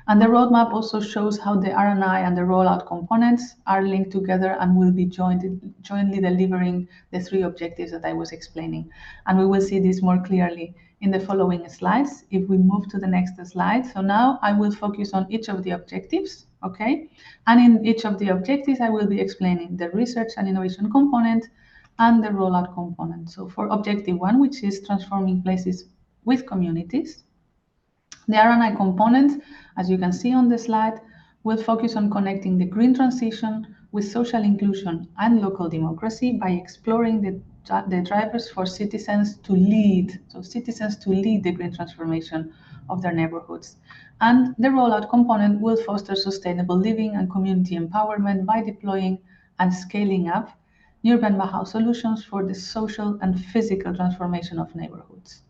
And the roadmap also shows how the R&I and the rollout components are linked together and will be jointly delivering the three objectives that I was explaining. And we will see this more clearly in the following slides. If we move to the next slide. So now I will focus on each of the objectives, okay? And in each of the objectives, I will be explaining the research and innovation component and the rollout component. So for objective 1, which is transforming places with communities, the R&I component, as you can see on the slide, will focus on connecting the green transition with social inclusion and local democracy by exploring the drivers for citizens to lead. So citizens to lead the green transformation of their neighborhoods. And the rollout component will foster sustainable living and community empowerment by deploying and scaling up European Bauhaus solutions for the social and physical transformation of neighborhoods.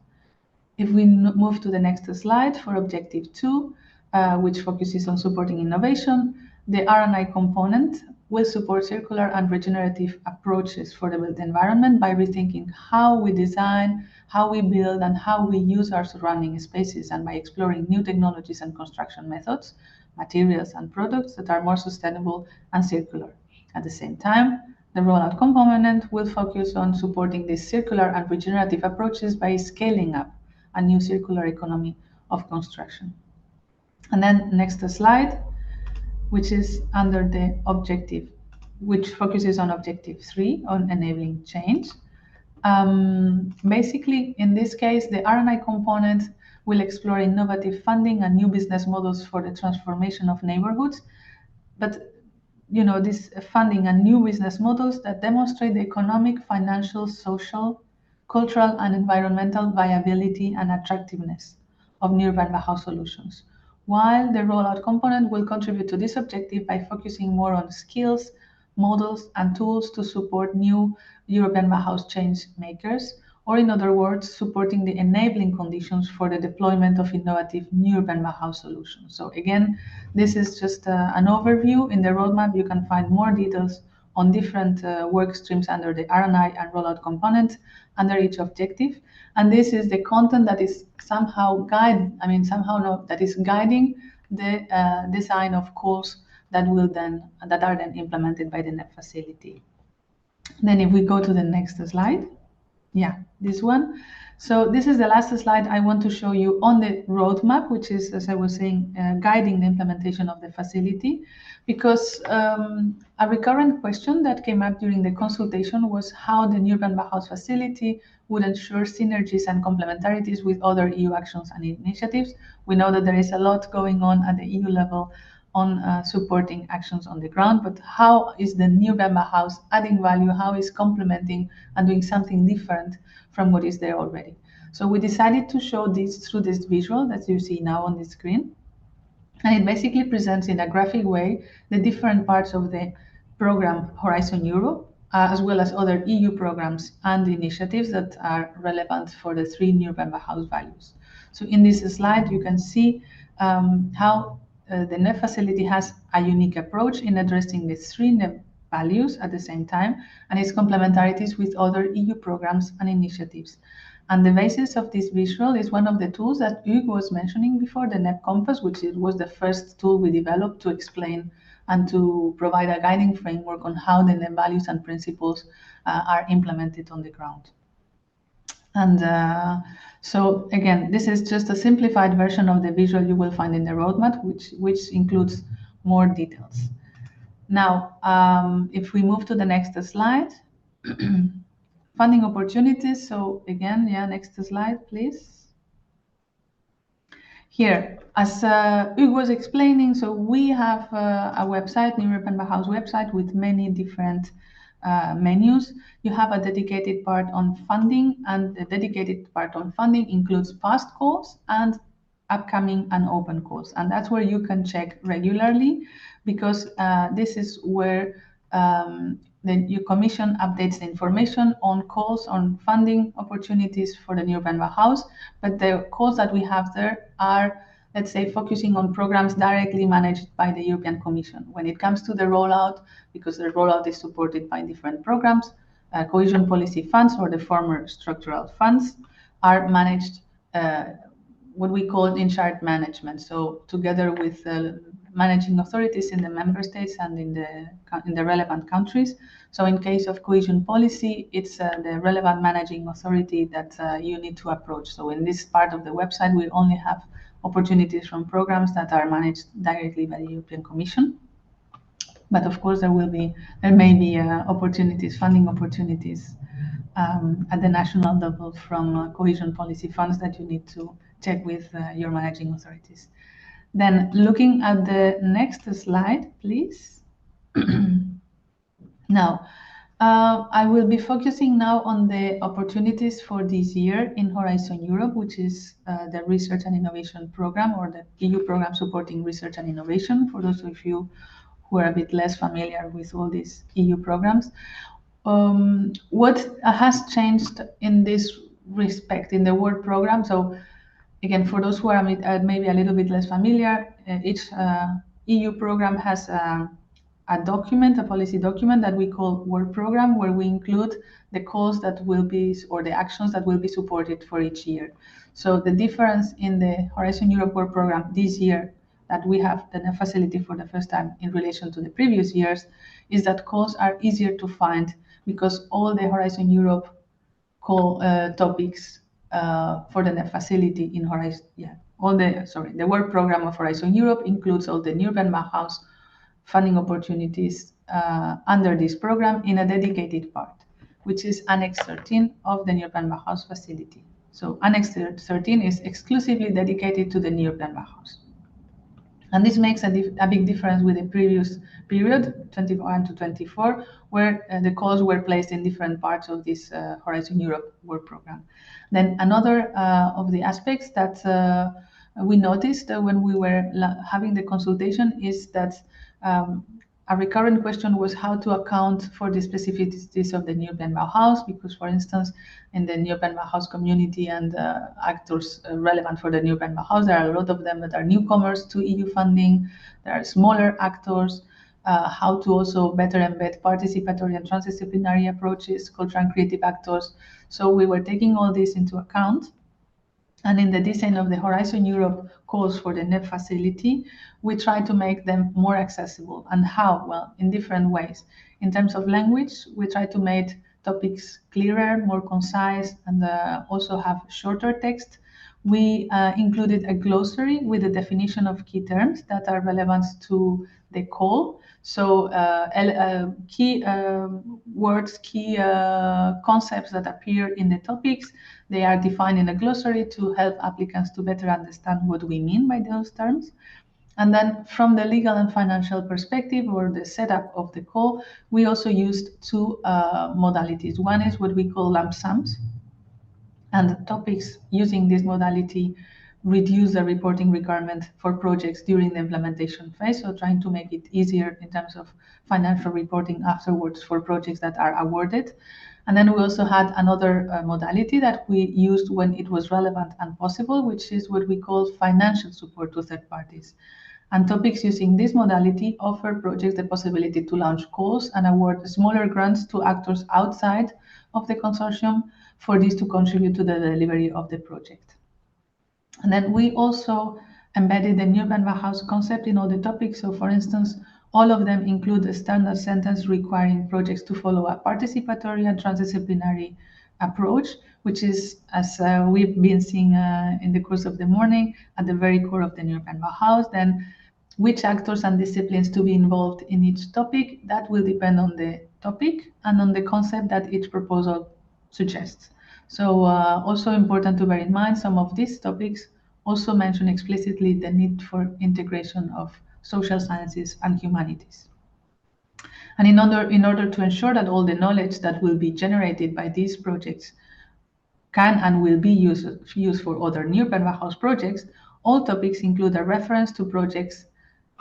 If we move to the next slide for objective 2, which focuses on supporting innovation, the R&I component will support circular and regenerative approaches for the built environment by rethinking how we design, how we build, and how we use our surrounding spaces, and by exploring new technologies and construction methods materials and products that are more sustainable and circular. At the same time, the rollout component will focus on supporting these circular and regenerative approaches by scaling up a new circular economy of construction. And then next slide, which is under the objective, which focuses on objective 3, on enabling change. Basically, in this case, the R&I component will explore innovative funding and new business models for the transformation of neighborhoods. But this funding and new business models that demonstrate the economic, financial, social, cultural, and environmental viability and attractiveness of new urban Bauhaus solutions. While the rollout component will contribute to this objective by focusing more on skills, models, and tools to support new European Bauhaus change makers, or in other words, supporting the enabling conditions for the deployment of innovative new urban Bauhaus solutions. So again, this is just an overview. In the roadmap, you can find more details on different work streams under the R&I and rollout component under each objective. And this is the content that is somehow guiding the design of calls that are then implemented by the NEB facility. Then if we go to the next slide, this one. So this is the last slide I want to show you on the roadmap, which is, as I was saying, guiding the implementation of the facility, because a recurrent question that came up during the consultation was how the new urban Bauhaus facility would ensure synergies and complementarities with other EU actions and initiatives. We know that there is a lot going on at the EU level on supporting actions on the ground, but how is the new urban Bauhaus adding value? How is complementing and doing something different from what is there already? So we decided to show this through this visual that you see now on the screen. And it basically presents in a graphic way the different parts of the program Horizon Europe, as well as other EU programs and initiatives that are relevant for the 3 new urban Bauhaus values. So in this slide, you can see how the NEB facility has a unique approach in addressing the 3 NEB values at the same time, and its complementarities with other EU programs and initiatives. And the basis of this visual is one of the tools that Hughes was mentioning before, the NEB Compass, which was the first tool we developed to explain and to provide a guiding framework on how the NEB values and principles are implemented on the ground. And so again, this is just a simplified version of the visual you will find in the roadmap, which includes more details. Now, if we move to the next slide, funding opportunities. So again, next slide, please. Here, as Hughes was explaining, so we have a website, New European Bauhaus website, with many different menus. You have a dedicated part on funding, and the dedicated part on funding includes past calls and upcoming and open calls. And that's where you can check regularly, because this is where your commission updates the information on calls on funding opportunities for the new urban Bauhaus. But the calls that we have there are, let's say, focusing on programs directly managed by the European Commission. When it comes to the rollout, because the rollout is supported by different programs, cohesion policy funds or the former structural funds are managed, what we call in-charge management. So together with managing authorities in the member states and in the relevant countries. So in case of cohesion policy, it's the relevant managing authority that you need to approach. So in this part of the website, we only have opportunities from programs that are managed directly by the European Commission. But of course, there may be opportunities, funding opportunities at the national level from cohesion policy funds that you need to check with your managing authorities. Then looking at the next slide, please. Now, I will be focusing now on the opportunities for this year in Horizon Europe, which is the Research and Innovation Program, or the EU program supporting research and innovation, for those of you who are a bit less familiar with all these EU programs. What has changed in this respect in the work program? So again, for those who are maybe a little bit less familiar, each EU program has a document, a policy document that we call work program, where we include the calls that will be, or the actions that will be supported for each year. So the difference in the Horizon Europe work program this year that we have the NEB facility for the first time in relation to the previous years is that calls are easier to find because all the Horizon Europe call topics for the NEB facility in Horizon, the work program of Horizon Europe includes all the European Bauhaus funding opportunities under this program in a dedicated part, which is Annex 13 of the European Bauhaus facility. So Annex 13 is exclusively dedicated to the European Bauhaus. And this makes a big difference with the previous period, 21 to 24, where the calls were placed in different parts of this Horizon Europe work program. Then another of the aspects that we noticed when we were having the consultation is that a recurrent question was how to account for the specificities of the European Bauhaus, because, for instance, in the European Bauhaus community and actors relevant for the European Bauhaus, there are a lot of them that are newcomers to EU funding. There are smaller actors. How to also better embed participatory and transdisciplinary approaches, cultural and creative actors. So we were taking all this into account. And in the design of the Horizon Europe calls for the NEB facility, we try to make them more accessible. And how? Well, in different ways. In terms of language, we try to make topics clearer, more concise, and also have shorter text. We included a glossary with a definition of key terms that are relevant to the call. So key words, key concepts that appear in the topics, they are defined in a glossary to help applicants to better understand what we mean by those terms. And then from the legal and financial perspective, or the setup of the call, we also used two modalities. One is what we call lump sums, and topics using this modality reduce the reporting requirement for projects during the implementation phase, so trying to make it easier in terms of financial reporting afterwards for projects that are awarded. And then we also had another modality that we used when it was relevant and possible, which is what we call financial support to third parties. And topics using this modality offer projects the possibility to launch calls and award smaller grants to actors outside of the consortium for this to contribute to the delivery of the project. And then we also embedded the European Bauhaus concept in all the topics. So for instance, all of them include a standard sentence requiring projects to follow a participatory and transdisciplinary approach, which is, as we've been seeing in the course of the morning, at the very core of the European Bauhaus. Then which actors and disciplines to be involved in each topic, that will depend on the topic and on the concept that each proposal suggests. So also important to bear in mind, some of these topics also mention explicitly the need for integration of social sciences and humanities. And in order to ensure that all the knowledge that will be generated by these projects can and will be used for other European Bauhaus projects, all topics include a reference to projects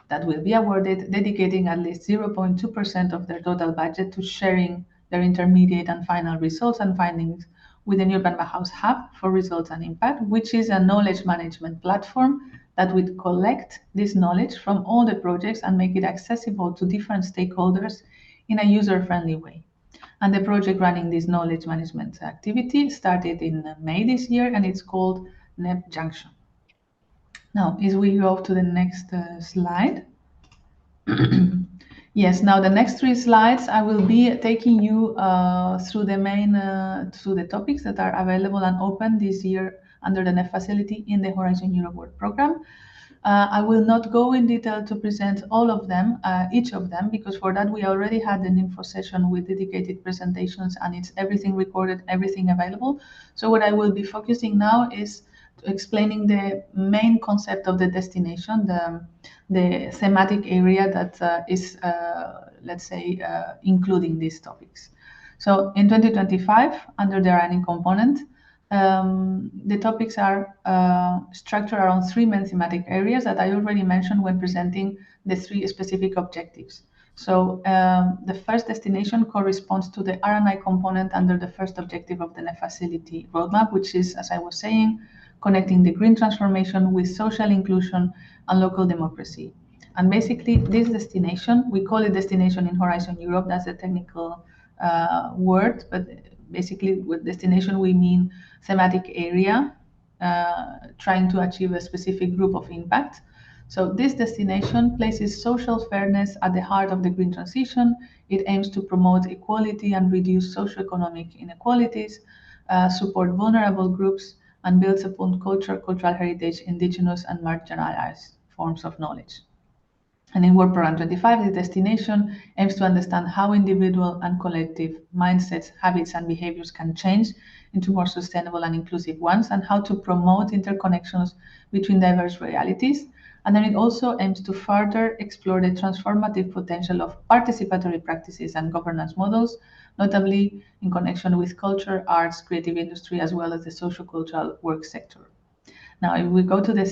that will be awarded, dedicating at least 0.2% of their total budget to sharing their intermediate and final results and findings with the European Bauhaus Hub for Results and Impact, which is a knowledge management platform that would collect this knowledge from all the projects and make it accessible to different stakeholders in a user-friendly way. And the project running this knowledge management activity started in May this year, and it's called NEB Junction. Now, as we go to the next slide. Yes, now the next 3 slides, I will be taking you through the main, through the topics that are available and open this year under the NEB facility in the Horizon Europe Work Program. I will not go in detail to present all of them, each of them, because for that we already had an info session with dedicated presentations, and it's everything recorded, everything available. So what I will be focusing now is explaining the main concept of the destination, the thematic area that is, let's say, including these topics. So in 2025, under the running component, the topics are structured around 3 main thematic areas that I already mentioned when presenting the 3 specific objectives. So the first destination corresponds to the R&I component under the first objective of the NEB facility roadmap, which is, as I was saying, connecting the green transformation with social inclusion and local democracy. And basically this destination, we call it destination in Horizon Europe, that's a technical word, but basically with destination we mean thematic area, trying to achieve a specific group of impact. So this destination places social fairness at the heart of the green transition. It aims to promote equality and reduce socioeconomic inequalities, support vulnerable groups, and builds upon cultural heritage, indigenous and marginalized forms of knowledge. And in Work Program 25, the destination aims to understand how individual and collective mindsets, habits, and behaviors can change into more sustainable and inclusive ones, and how to promote interconnections between diverse realities. And then it also aims to further explore the transformative potential of participatory practices and governance models, notably in connection with culture, arts, creative industry, as well as the sociocultural work sector. Now, if we go to the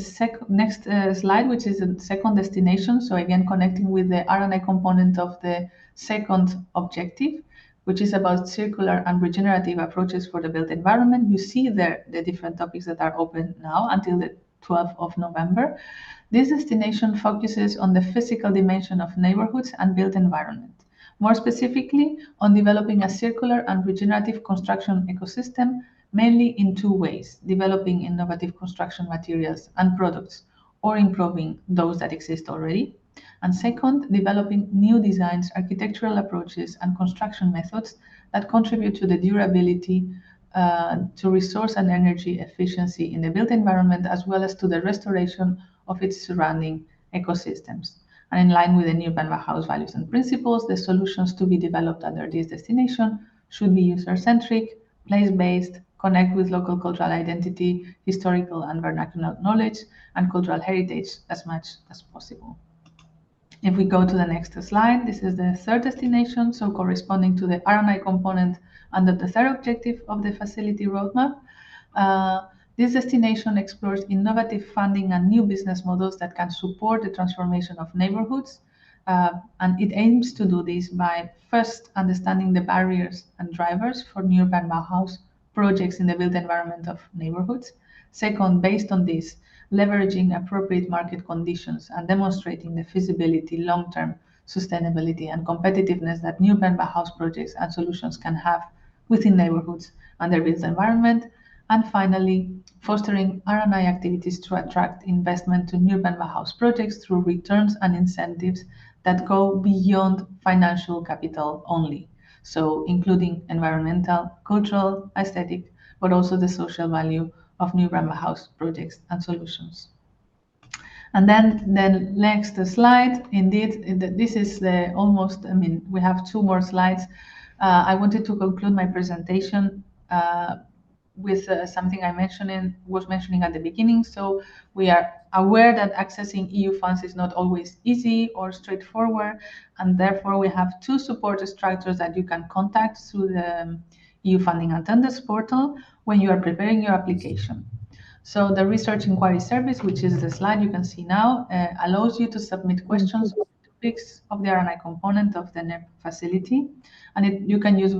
next slide, which is the second destination, so again, connecting with the R&I component of the second objective, which is about circular and regenerative approaches for the built environment. You see there the different topics that are open now until the 12th of November. This destination focuses on the physical dimension of neighborhoods and built environment. More specifically, on developing a circular and regenerative construction ecosystem, mainly in two ways: developing innovative construction materials and products, or improving those that exist already. And second, developing new designs, architectural approaches, and construction methods that contribute to the durability, to resource and energy efficiency in the built environment, as well as to the restoration of its surrounding ecosystems. And in line with the new European Bauhaus values and principles, the solutions to be developed under this destination should be user-centric, place-based, connect with local cultural identity, historical and vernacular knowledge, and cultural heritage as much as possible. If we go to the next slide, this is the third destination, so corresponding to the R&I component under the third objective of the facility roadmap. This destination explores innovative funding and new business models that can support the transformation of neighborhoods. And it aims to do this by first understanding the barriers and drivers for new European Bauhaus projects in the built environment of neighborhoods. Second, based on this, leveraging appropriate market conditions and demonstrating the feasibility, long-term sustainability, and competitiveness that new European Bauhaus projects and solutions can have within neighborhoods and their built environment. And finally, fostering R&I activities to attract investment to new European Bauhaus projects through returns and incentives that go beyond financial capital only. So including environmental, cultural, aesthetic, but also the social value of new European Bauhaus projects and solutions. And then the next slide, indeed, this is the almost, we have two more slides. I wanted to conclude my presentation with something I was mentioning at the beginning. So we are aware that accessing EU funds is not always easy or straightforward, and therefore we have two support structures that you can contact through the EU funding and tenders portal when you are preparing your application. So the research inquiry service, which is the slide you can see now, allows you to submit questions on the topics of the R&I component of the NEB facility, and you can use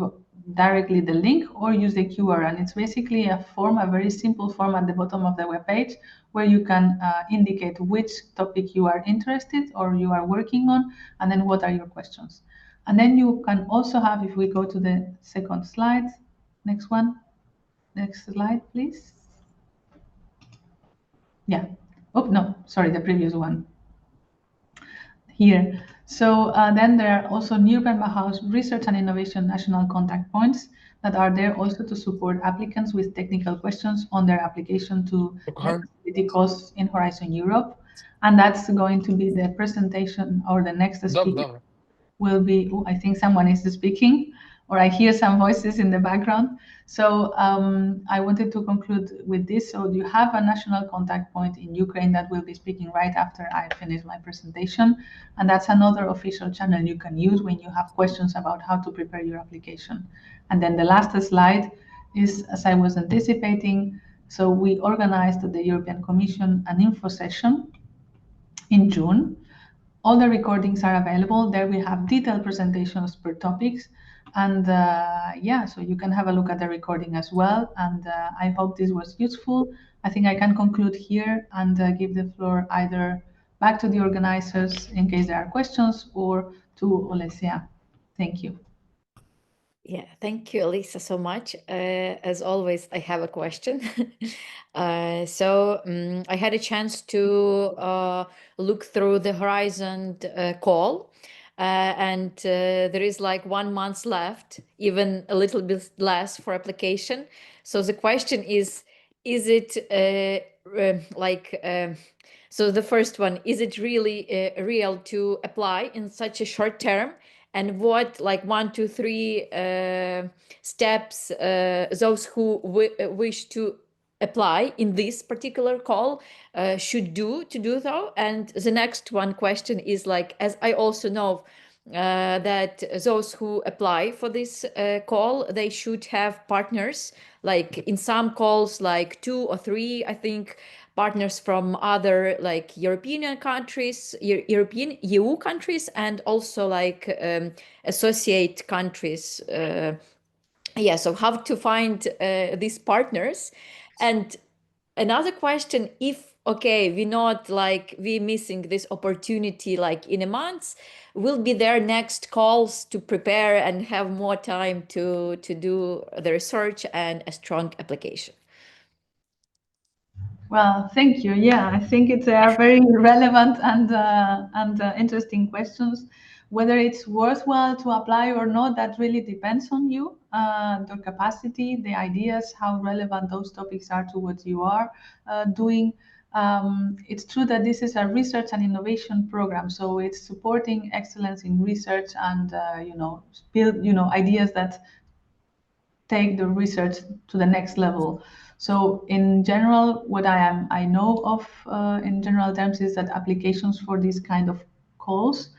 directly the link or use the QR, and it's basically a form, a very simple form at the bottom of the web page where you can indicate which topic you are interested or you are working on, and then what are your questions. And then you can also have, if we go to the second slide, next slide, please. Yeah. Oh, no, sorry, the previous one. Here. So then there are also new European Bauhaus Research and Innovation National Contact Points that are there also to support applicants with technical questions on their application to facility costs in Horizon Europe. And that's going to be the presentation, or the next speaker will be, oh, I think someone is speaking, or I hear some voices in the background. So I wanted to conclude with this. So you have a national contact point in Ukraine that will be speaking right after I finish my presentation. And that's another official channel you can use when you have questions about how to prepare your application. And then the last slide is, as I was anticipating, so we organized at the European Commission an info session in June. All the recordings are available. There we have detailed presentations per topics. And yeah, so you can have a look at the recording as well. And I hope this was useful. I think I can conclude here and give the floor either back to the organizers in case there are questions, or to Olesia. Thank you. Yeah, thank you, Elisa, so much. As always, I have a question. I had a chance to look through the Horizon call, and there is like 1 month left, even a little bit less for application. So the question is it so the first one, is it really real to apply in such a short term? And what, like 1, 2, 3 steps those who wish to apply in this particular call should do to do so? And the next one question is like, as I also know that those who apply for this call, they should have partners, like in some calls, like 2 or 3, I think, partners from other like European countries, European EU countries, and also like associate countries. Yeah, so how to find these partners? And another question, if we're missing this opportunity like in a month, will be there next calls to prepare and have more time to do the research and a strong application? Well, thank you. Yeah, I think it's very relevant and interesting questions. Whether it's worthwhile to apply or not, that really depends on you, the capacity, the ideas, how relevant those topics are to what you are doing. It's true that this is a research and innovation program, so it's supporting excellence in research and build ideas that take the research to the next level. So in general, what I know of in general terms is that applications for these kind of calls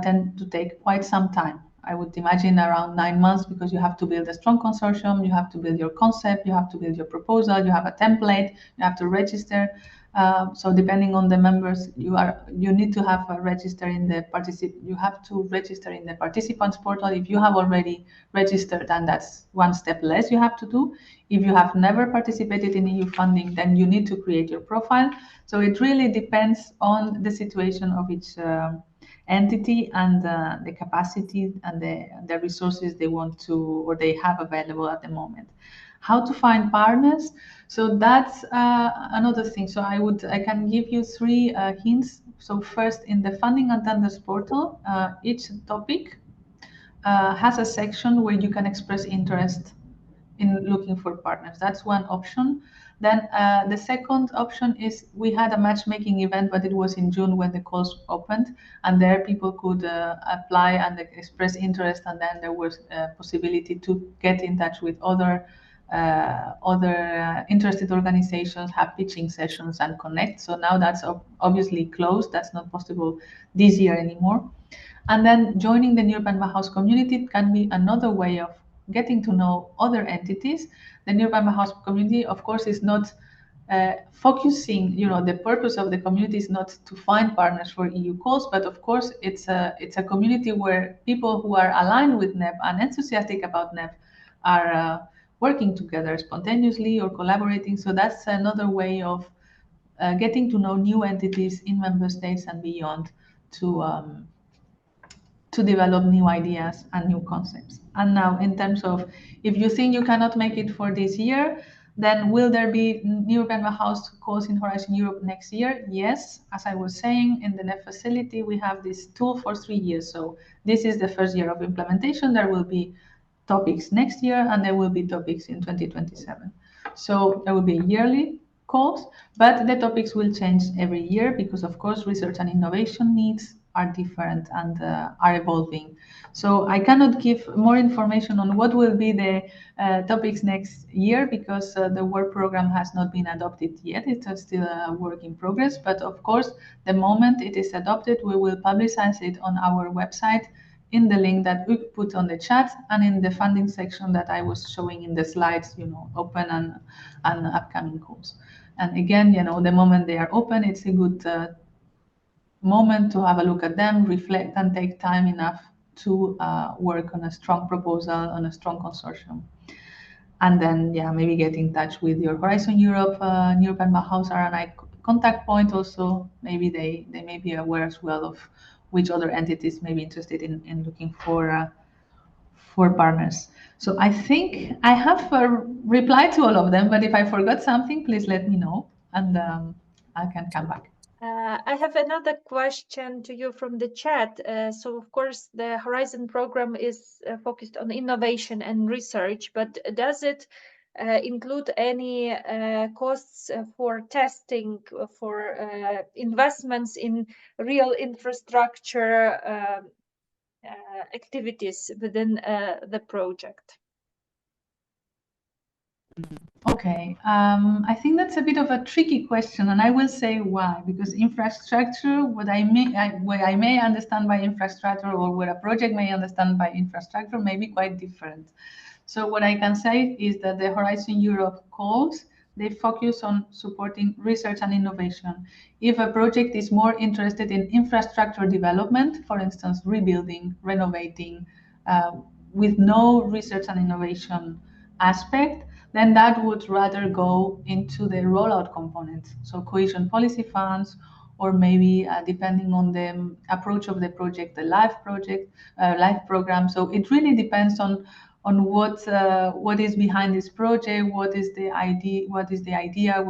tend to take quite some time. I would imagine around 9 months, because you have to build a strong consortium, you have to build your concept, you have to build your proposal, you have a template, you have to register. So depending on the members, you need to have a register in the you have to register in the participants portal. If you have already registered, then that's one step less you have to do. If you have never participated in EU funding, then you need to create your profile. So it really depends on the situation of each entity and the capacity and the resources they want to or they have available at the moment. How to find partners? So that's another thing. So I can give you 3 hints. So first, in the funding and tenders portal, each topic has a section where you can express interest in looking for partners. That's one option. Then the second option is, we had a matchmaking event, but it was in June when the calls opened, and there people could apply and express interest, and then there was a possibility to get in touch with other interested organizations, have pitching sessions and connect. So now that's obviously closed. That's not possible this year anymore. And then joining the European Bauhaus community can be another way of getting to know other entities. The European Bauhaus community, of course, is not focusing, the purpose of the community is not to find partners for EU calls, but of course it's a community where people who are aligned with NEB and enthusiastic about NEB are working together spontaneously or collaborating. So that's another way of getting to know new entities in member states and beyond to develop new ideas and new concepts. And now, in terms of, if you think you cannot make it for this year, then will there be European Bauhaus calls in Horizon Europe next year? Yes. As I was saying, in the NEB facility, we have this tool for 3 years. So this is the first year of implementation. There will be topics next year, and there will be topics in 2027. So there will be yearly calls, but the topics will change every year because, of course, research and innovation needs are different and are evolving. So I cannot give more information on what will be the topics next year because the work program has not been adopted yet. It's still a work in progress. But of course, the moment it is adopted, we will publicize it on our website in the link that we put on the chat and in the funding section that I was showing in the slides, open and upcoming calls. And again, the moment they are open, it's a good moment to have a look at them, reflect, and take time enough to work on a strong proposal, on a strong consortium. And then, maybe get in touch with your Horizon Europe, European Bauhaus R&I contact point also. Maybe they may be aware as well of which other entities may be interested in looking for for partners. So I think I have replied to all of them, but if I forgot something, please let me know, and I can come back. I have another question to you from the chat. So of course the Horizon program is focused on innovation and research, but does it include any costs for testing, for investments in real infrastructure activities within the project? Okay, I think that's a bit of a tricky question, and I will say why. Because infrastructure, what I may understand by infrastructure, or what a project may understand by infrastructure, may be quite different. So what I can say is that the Horizon Europe calls, they focus on supporting research and innovation. If a project is more interested in infrastructure development, for instance, rebuilding, renovating, with no research and innovation aspect, then that would rather go into the rollout component. So cohesion policy funds, or maybe depending on the approach of the project, the live program. So it really depends on what is behind this project, what is the idea, what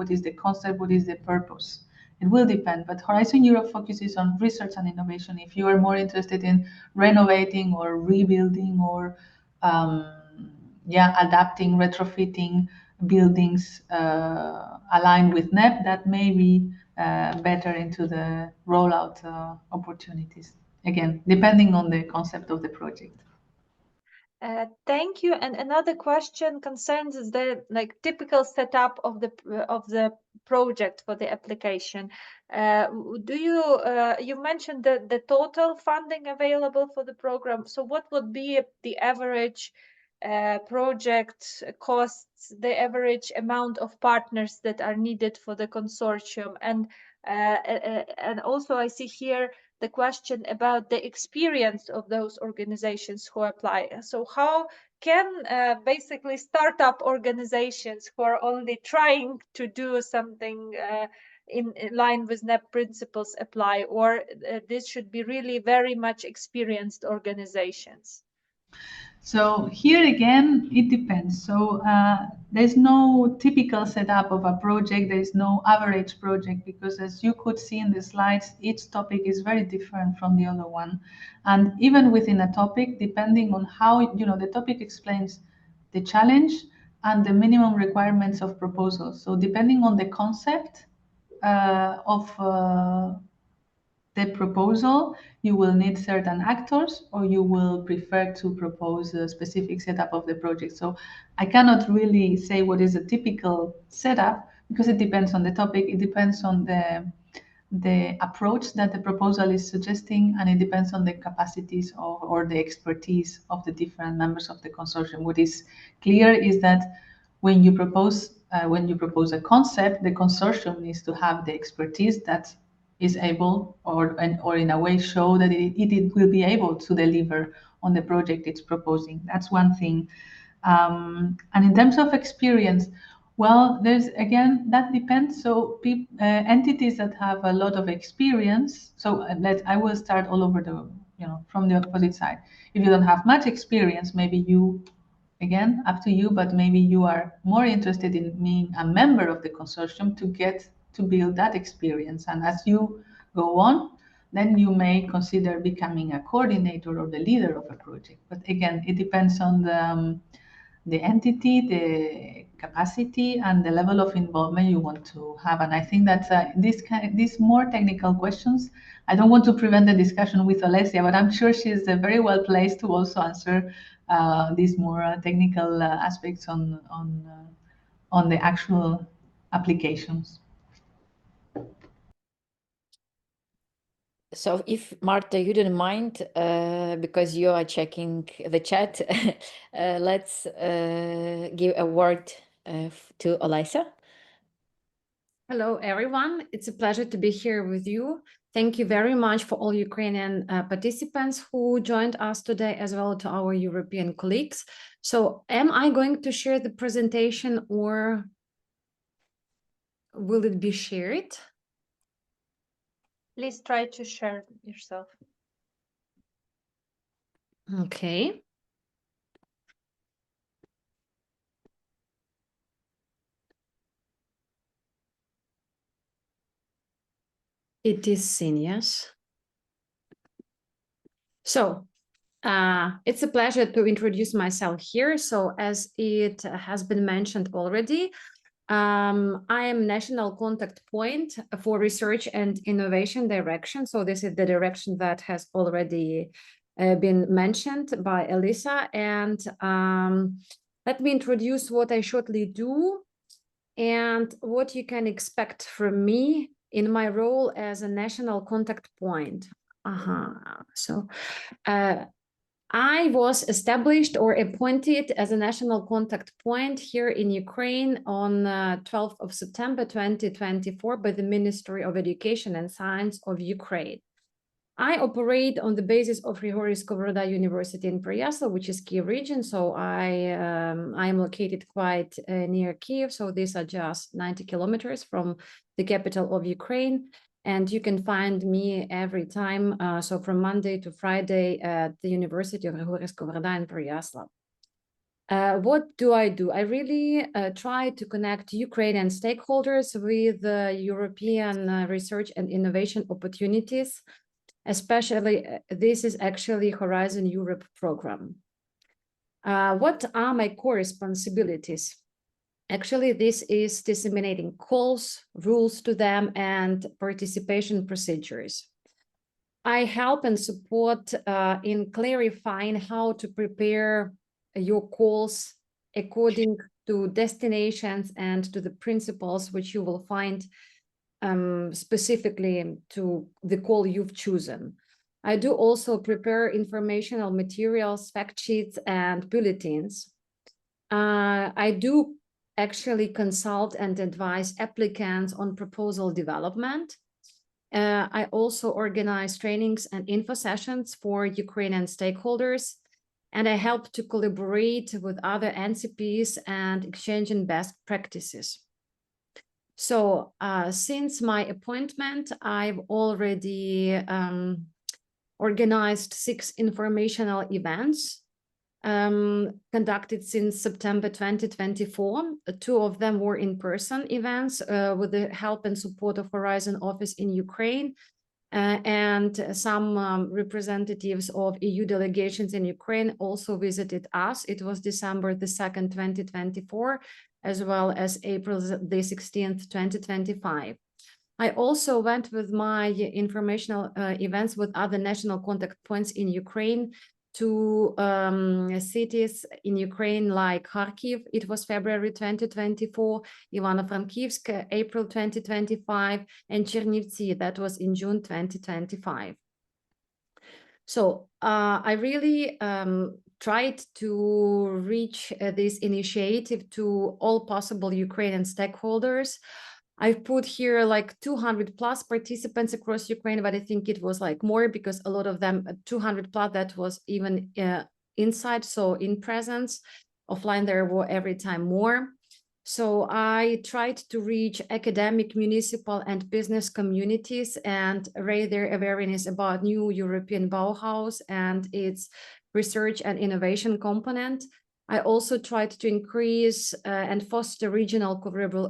is the concept, what is the purpose. It will depend, but Horizon Europe focuses on research and innovation. If you are more interested in renovating or rebuilding, or adapting, retrofitting buildings aligned with NEB, that may be better into the rollout opportunities. Again, depending on the concept of the project. Thank you. And another question concerns the typical setup of the project for the application. Do you mentioned the total funding available for the program? So what would be the average project costs, the average amount of partners that are needed for the consortium? And also I see here the question about the experience of those organizations who apply. So how can basically startup organizations who are only trying to do something in line with NEB principles apply, or this should be really very much experienced organizations? So here again, it depends. So there's no typical setup of a project. There's no average project, because as you could see in the slides, each topic is very different from the other one. And even within a topic, depending on how, the topic explains the challenge and the minimum requirements of proposals. So depending on the concept of the proposal, you will need certain actors, or you will prefer to propose a specific setup of the project. So I cannot really say what is a typical setup, because it depends on the topic, it depends on the approach that the proposal is suggesting, and it depends on the capacities or the expertise of the different members of the consortium. What is clear is that when you propose a concept, the consortium needs to have the expertise that is able, or in a way show that it will be able to deliver on the project it's proposing. That's one thing. And in terms of experience, well, there's, again, that depends. So entities that have a lot of experience, so I will start all over from the opposite side. If you don't have much experience, maybe you, again, up to you, but maybe you are more interested in being a member of the consortium to build that experience. And as you go on, then you may consider becoming a coordinator or the leader of a project. But again, it depends on the entity, the capacity, and the level of involvement you want to have. And I think that these more technical questions, I don't want to prevent the discussion with Alessia, but I'm sure she's very well placed to also answer these more technical aspects on the actual applications. So if, Marta, you don't mind, because you are checking the chat, let's give a word to Elisa. Hello, everyone. It's a pleasure to be here with you. Thank you very much for all Ukrainian participants who joined us today, as well to our European colleagues. So am I going to share the presentation, or will it be shared? Please try to share yourself. Okay. It is seen, yes. So it's a pleasure to introduce myself here. So as it has been mentioned already, I am national contact point for research and innovation direction. So this is the direction that has already been mentioned by Elisa. And let me introduce what I shortly do and what you can expect from me in my role as a national contact point. So I was established or appointed as a national contact point here in Ukraine on 12th of September 2024 by the Ministry of Education and Science of Ukraine. I operate on the basis of Grigory Skovoroda University in Pereyasl, which is Kyiv region. So I am located quite near Kyiv. So these are just 90 kilometers from the capital of Ukraine. And you can find me every time, so from Monday to Friday at the University of Grigory Skovoroda in Pereyasl. What do? I really try to connect Ukrainian stakeholders with European research and innovation opportunities. Especially, this is actually Horizon Europe program. What are my core responsibilities? Actually, this is disseminating calls, rules to them, and participation procedures. I help and support in clarifying how to prepare your calls according to destinations and to the principles which you will find specifically to the call you've chosen. I do also prepare informational materials, fact sheets, and bulletins. I do actually consult and advise applicants on proposal development. I also organize trainings and info sessions for Ukrainian stakeholders, and I help to collaborate with other NCPs and exchanging best practices. So since my appointment, I've already organized 6 informational events conducted since September 2024. 2 of them were in-person events with the help and support of Horizon Office in Ukraine, and some representatives of EU delegations in Ukraine also visited us. It was December the 2nd, 2024, as well as April the 16th, 2025. I also went with my informational events with other national contact points in Ukraine to cities in Ukraine like Kharkiv. It was February 2024, Ivano-Frankivsk, April 2025, and Chernivtsi, that was in June 2025. So I really tried to reach this initiative to all possible Ukrainian stakeholders. I've put here like 200 plus participants across Ukraine, but I think it was like more because a lot of them, 200 plus, that was even inside, so in presence. Offline there were every time more. So I tried to reach academic, municipal, and business communities and raise their awareness about new European Bauhaus and its research and innovation component. I also tried to increase and foster regional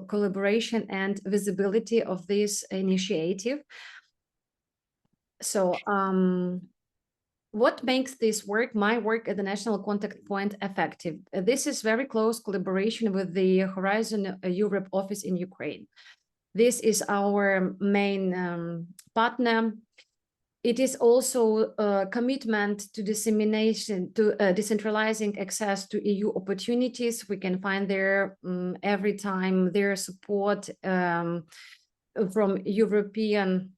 collaboration and visibility of this initiative. So what makes this work, my work at the National Contact Point, effective? This is very close collaboration with the Horizon Europe office in Ukraine. This is our main partner. It is also a commitment to dissemination, to decentralizing access to EU opportunities. We can find there every time their support from European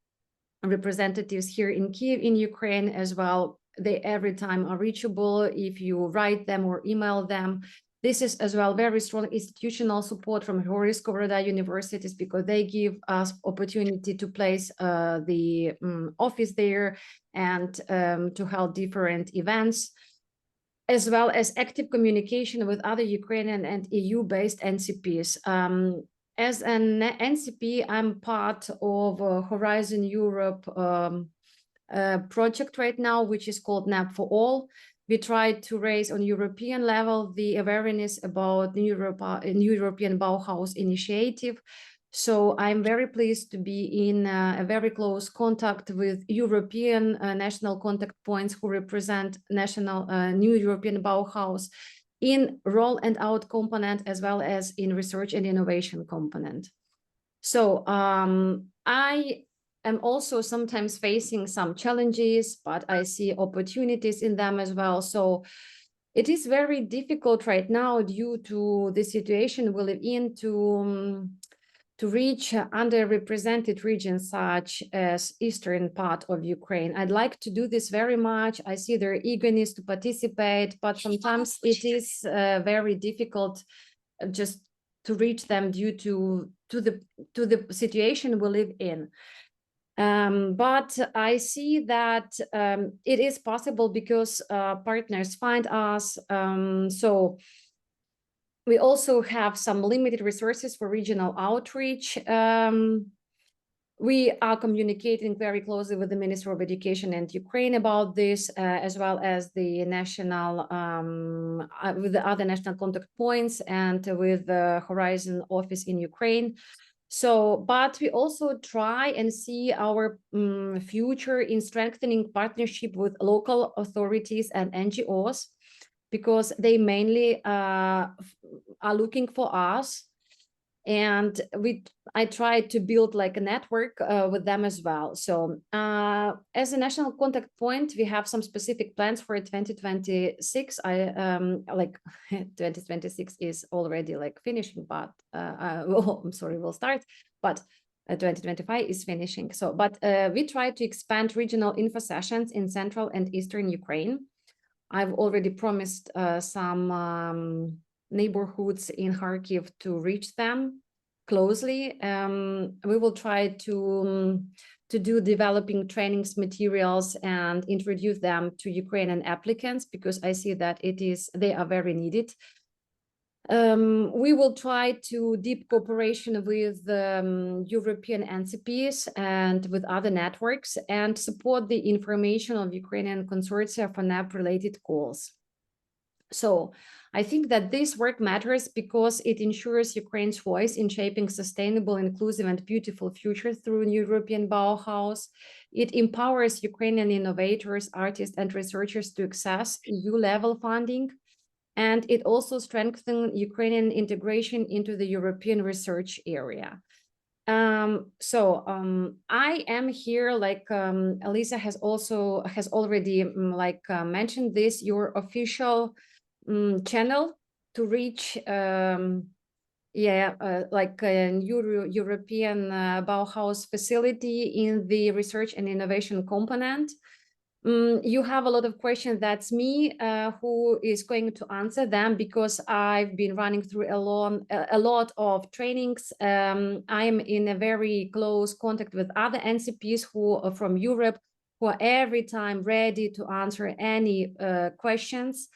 representatives here in Kyiv, in Ukraine as well. They every time are reachable if you write them or email them. This is as well very strong institutional support from Grigory Skovoroda universities because they give us opportunity to place the office there and to hold different events, as well as active communication with other Ukrainian and EU-based NCPs. As an NCP, I'm part of Horizon Europe project right now, which is called NEB for All. We tried to raise on European level the awareness about new European Bauhaus initiative. So I'm very pleased to be in a very close contact with European national contact points who represent new European Bauhaus in roll and out component as well as in research and innovation component. So I am also sometimes facing some challenges, but I see opportunities in them as well. So it is very difficult right now due to the situation we live in to reach underrepresented regions such as eastern part of Ukraine. I'd like to do this very much. I see their eagerness to participate, but sometimes it is very difficult just to reach them due to the situation we live in. But I see that it is possible because partners find us. So we also have some limited resources for regional outreach. We are communicating very closely with the Ministry of Education and Ukraine about this, as well as the national, with the other national contact points and with the Horizon office in Ukraine. So, but we also try and see our future in strengthening partnership with local authorities and NGOs, because they mainly are looking for us. And I try to build like a network with them as well. So as a national contact point, we have some specific plans for 2026. Like 2026 is already like finishing, but I'm sorry, we'll start, but 2025 is finishing. So, but we try to expand regional info sessions in central and eastern Ukraine. I've already promised some neighborhoods in Kharkiv to reach them closely. We will try to do developing trainings materials and introduce them to Ukrainian applicants, because I see that they are very needed. We will try to deep cooperation with European NCPs and with other networks and support the information of Ukrainian consortia for NEB related calls. So I think that this work matters because it ensures Ukraine's voice in shaping sustainable, inclusive, and beautiful future through European Bauhaus. It empowers Ukrainian innovators, artists, and researchers to access EU-level funding. And it also strengthens Ukrainian integration into the European research area. I am here, like Elisa has already mentioned this, your official channel to reach European Bauhaus facility in the research and innovation component. You have a lot of questions. That's me who is going to answer them, because I've been running through a lot of trainings. I'm in a very close contact with other NCPs who are from Europe, who are every time ready to answer any questions.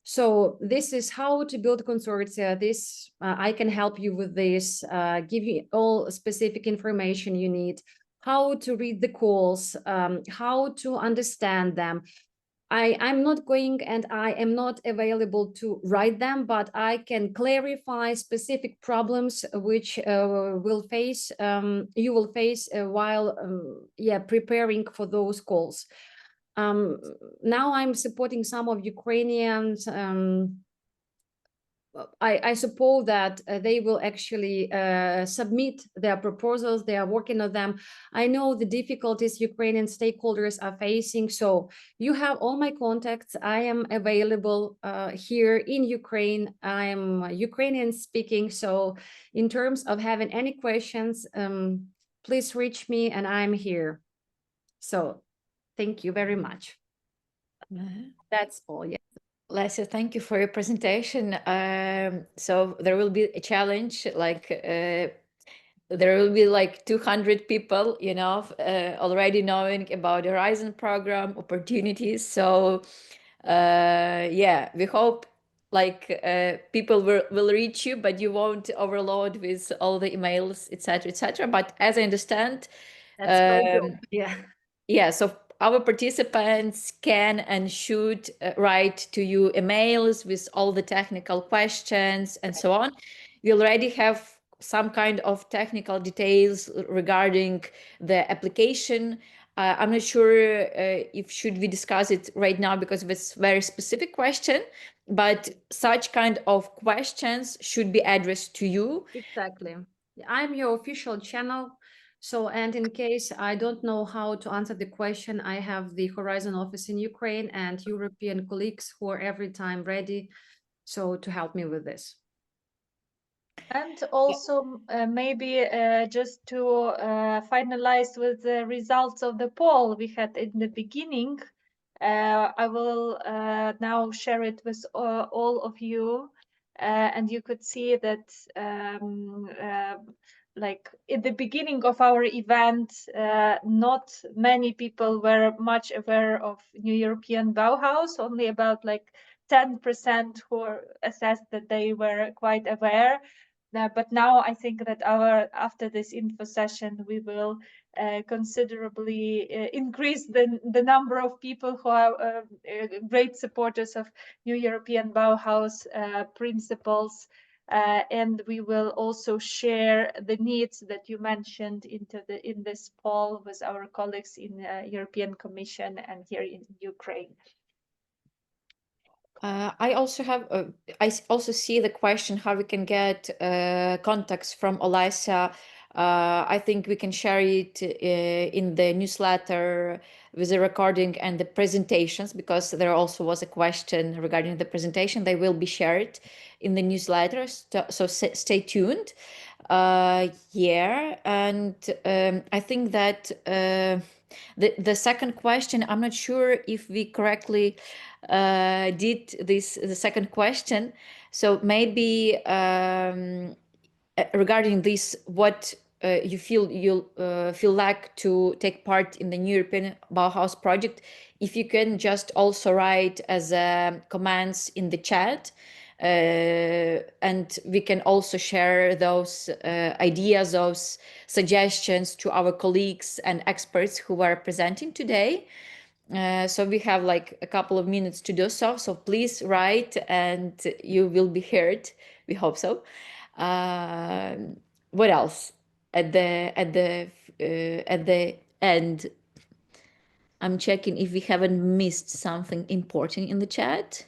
So this is how to build consortia. This I can help you with this, give you all specific information you need, how to read the calls, how to understand them. I'm not going and I am not available to write them, but I can clarify specific problems which you will face while preparing for those calls. Now I'm supporting some of Ukrainians. I suppose that they will actually submit their proposals. They are working on them. I know the difficulties Ukrainian stakeholders are facing. So you have all my contacts. I am available here in Ukraine. I am Ukrainian speaking. So in terms of having any questions, please reach me and I'm here. So thank you very much. That's all. Yeah. Lisa, thank you for your presentation. So there will be a challenge, there will be like 200 people, already knowing about the Horizon program opportunities. So we hope people will reach you, but you won't overload with all the emails, etc., etc. But as I understand, so our participants can and should write to you emails with all the technical questions and so on. We already have some kind of technical details regarding the application. I'm not sure if should we discuss it right now because it's a very specific question, but such kind of questions should be addressed to you. Exactly. I'm your official channel. So, and in case I don't know how to answer the question, I have the Horizon office in Ukraine and European colleagues who are every time ready so to help me with this. And also maybe just to finalize with the results of the poll we had in the beginning, I will now share it with all of you, and you could see that like in the beginning of our event, not many people were much aware of New European Bauhaus, only about like 10% who assessed that they were quite aware. But now I think that after this info session, we will considerably increase the number of people who are great supporters of New European Bauhaus principles. And we will also share the needs that you mentioned in this poll with our colleagues in European Commission and here in Ukraine. I also see the question how we can get contacts from Elisa. I think we can share it in the newsletter with the recording and the presentations, because there also was a question regarding the presentation. They will be shared in the newsletter, so stay tuned. Yeah, and I think that the second question, I'm not sure if we correctly did the second question. So maybe regarding this, what you feel like to take part in the New European Bauhaus project, if you can just also write as comments in the chat, and we can also share those ideas, those suggestions to our colleagues and experts who are presenting today. So we have like a couple of minutes to do so. So please write, and you will be heard. We hope so. What else? At the end, I'm checking if we haven't missed something important in the chat.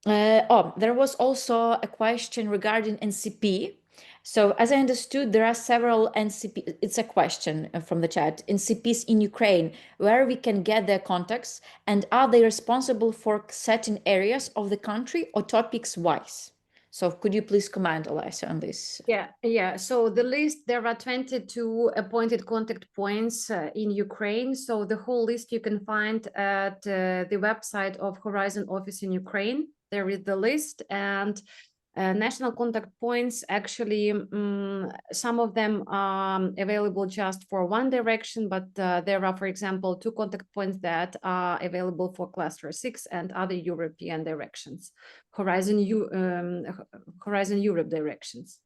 There was also a question regarding NCP. So as I understood, there are several NCP, it's a question from the chat, NCPs in Ukraine, where we can get their contacts, and are they responsible for certain areas of the country or topics wise? So could you please comment, Elisa, on this? Yeah. So the list, there are 22 appointed contact points in Ukraine. So the whole list you can find at the website of Horizon office in Ukraine. There is the list, and national contact points, actually, some of them are available just for one direction, but there are, for example, 2 contact points that are available for cluster 6 and other European directions, Horizon Europe directions.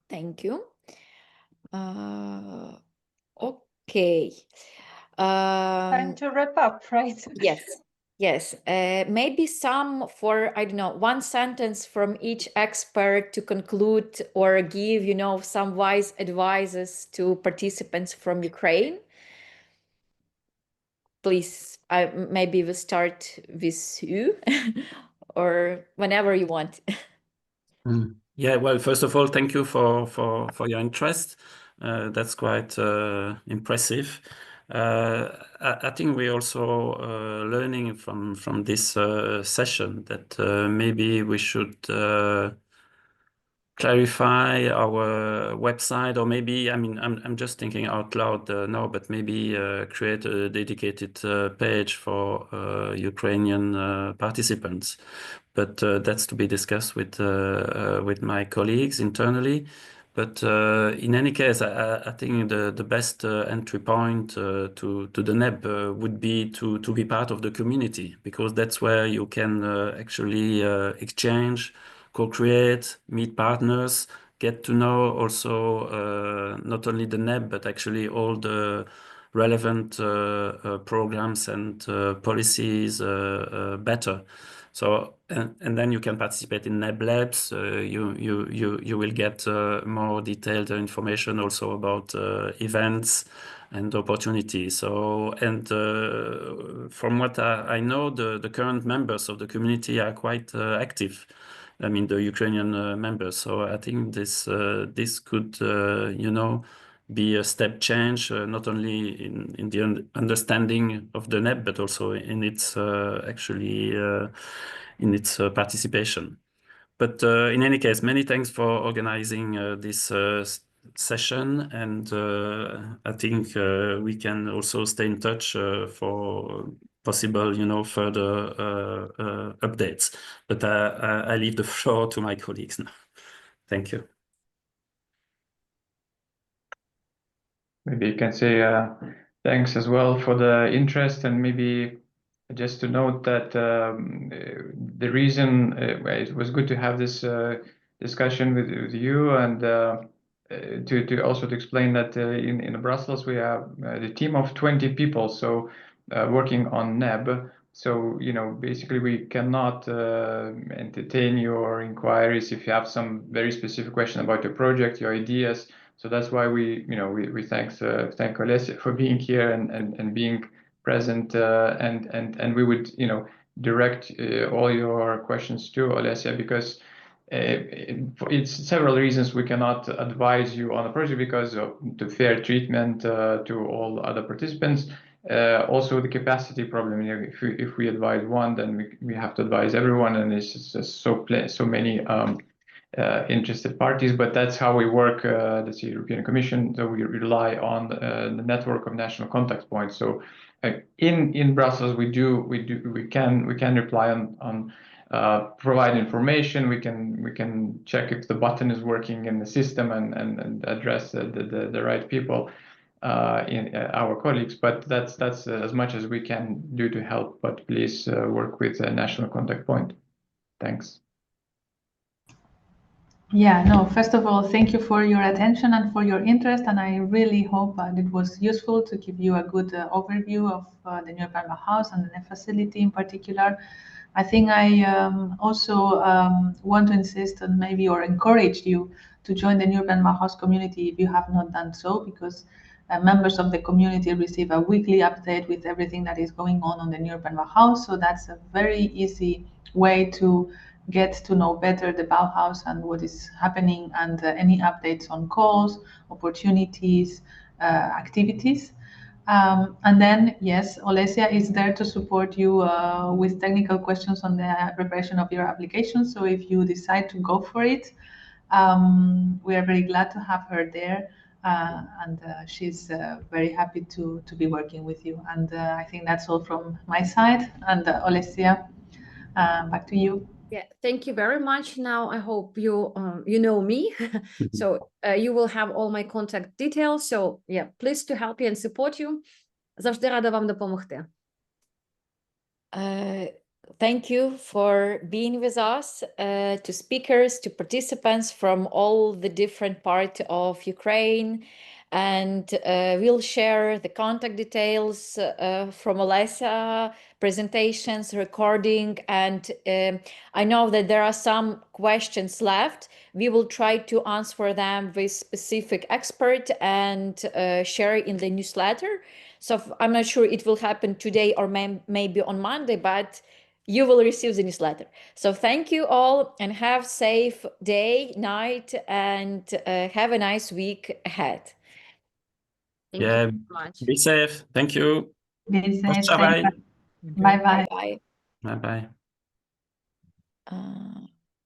Thank you. Okay. Time to wrap up, right? Yes, maybe some for, I don't know, one sentence from each expert to conclude or give, some wise advices to participants from Ukraine. Please, maybe we'll start with you or whenever you want. Yeah, well, first of all, thank you for your interest. That's quite impressive. I think we're also learning from this session that maybe we should clarify our website, or maybe, I mean, I'm just thinking out loud now, but maybe create a dedicated page for Ukrainian participants. But that's to be discussed with my colleagues internally. But in any case, I think the best entry point to the NEB would be to be part of the community, because that's where you can actually exchange, co-create, meet partners, get to know also not only the NEB, but actually all the relevant programs and policies better. So and then you can participate in NEB Labs. You will get more detailed information also about events and opportunities. So and from what I know, the current members of the community are quite active. I mean, the Ukrainian members. So I think this could be a step change, not only in the understanding of the NEB, but also in its in its participation. But in any case, many thanks for organizing this session, and I think we can also stay in touch for possible, further updates. But I leave the floor to my colleagues now. Thank you. Maybe you can say thanks as well for the interest, and maybe just to note that the reason it was good to have this discussion with you, and to also to explain that in Brussels we have the team of 20 people, so working on NEB. So basically we cannot entertain your inquiries if you have some very specific question about your project, your ideas. So that's why we thank Olesya for being here and being present, and we would direct all your questions to Olesya, because it's several reasons we cannot advise you on the project, because of the fair treatment to all other participants. Also the capacity problem. If we advise one, then we have to advise everyone, and it's just so many interested parties. But that's how we work. That's the European Commission. So we rely on the network of national contact points. So in Brussels, we can reply on provide information. We can check if the button is working in the system and address the right people, in our colleagues. But that's as much as we can do to help. But please work with a national contact point. Thanks. Yeah, no, first of all, thank you for your attention and for your interest, and I really hope it was useful to give you a good overview of the European Bauhaus and the NEB facility in particular. I think I also want to insist on maybe, or encourage you to join the European Bauhaus community if you have not done so, because members of the community receive a weekly update with everything that is going on the European Bauhaus. So that's a very easy way to get to know better the Bauhaus and what is happening, and any updates on calls, opportunities, activities. And then, yes, Olesya is there to support you with technical questions on the preparation of your application. So if you decide to go for it, we are very glad to have her there. And she's very happy to be working with you. And I think that's all from my side. And Olesya, back to you. Yeah, thank you very much. Now I hope you know me, so you will have all my contact details. So yeah, pleased to help you and support you. Завжди рада вам допомогти. Thank you for being with us, to speakers, to participants from all the different parts of Ukraine. And we'll share the contact details from Elisa, presentations, recording. And I know that there are some questions left. We will try to answer them with specific expert and share in the newsletter. So I'm not sure it will happen today or maybe on Monday, but you will receive the newsletter. So thank you all, and have safe day, night, and have a nice week ahead. Thank you very much. Be safe. Thank you. Be safe. Bye-bye. Bye-bye. Bye-bye. Bye-bye.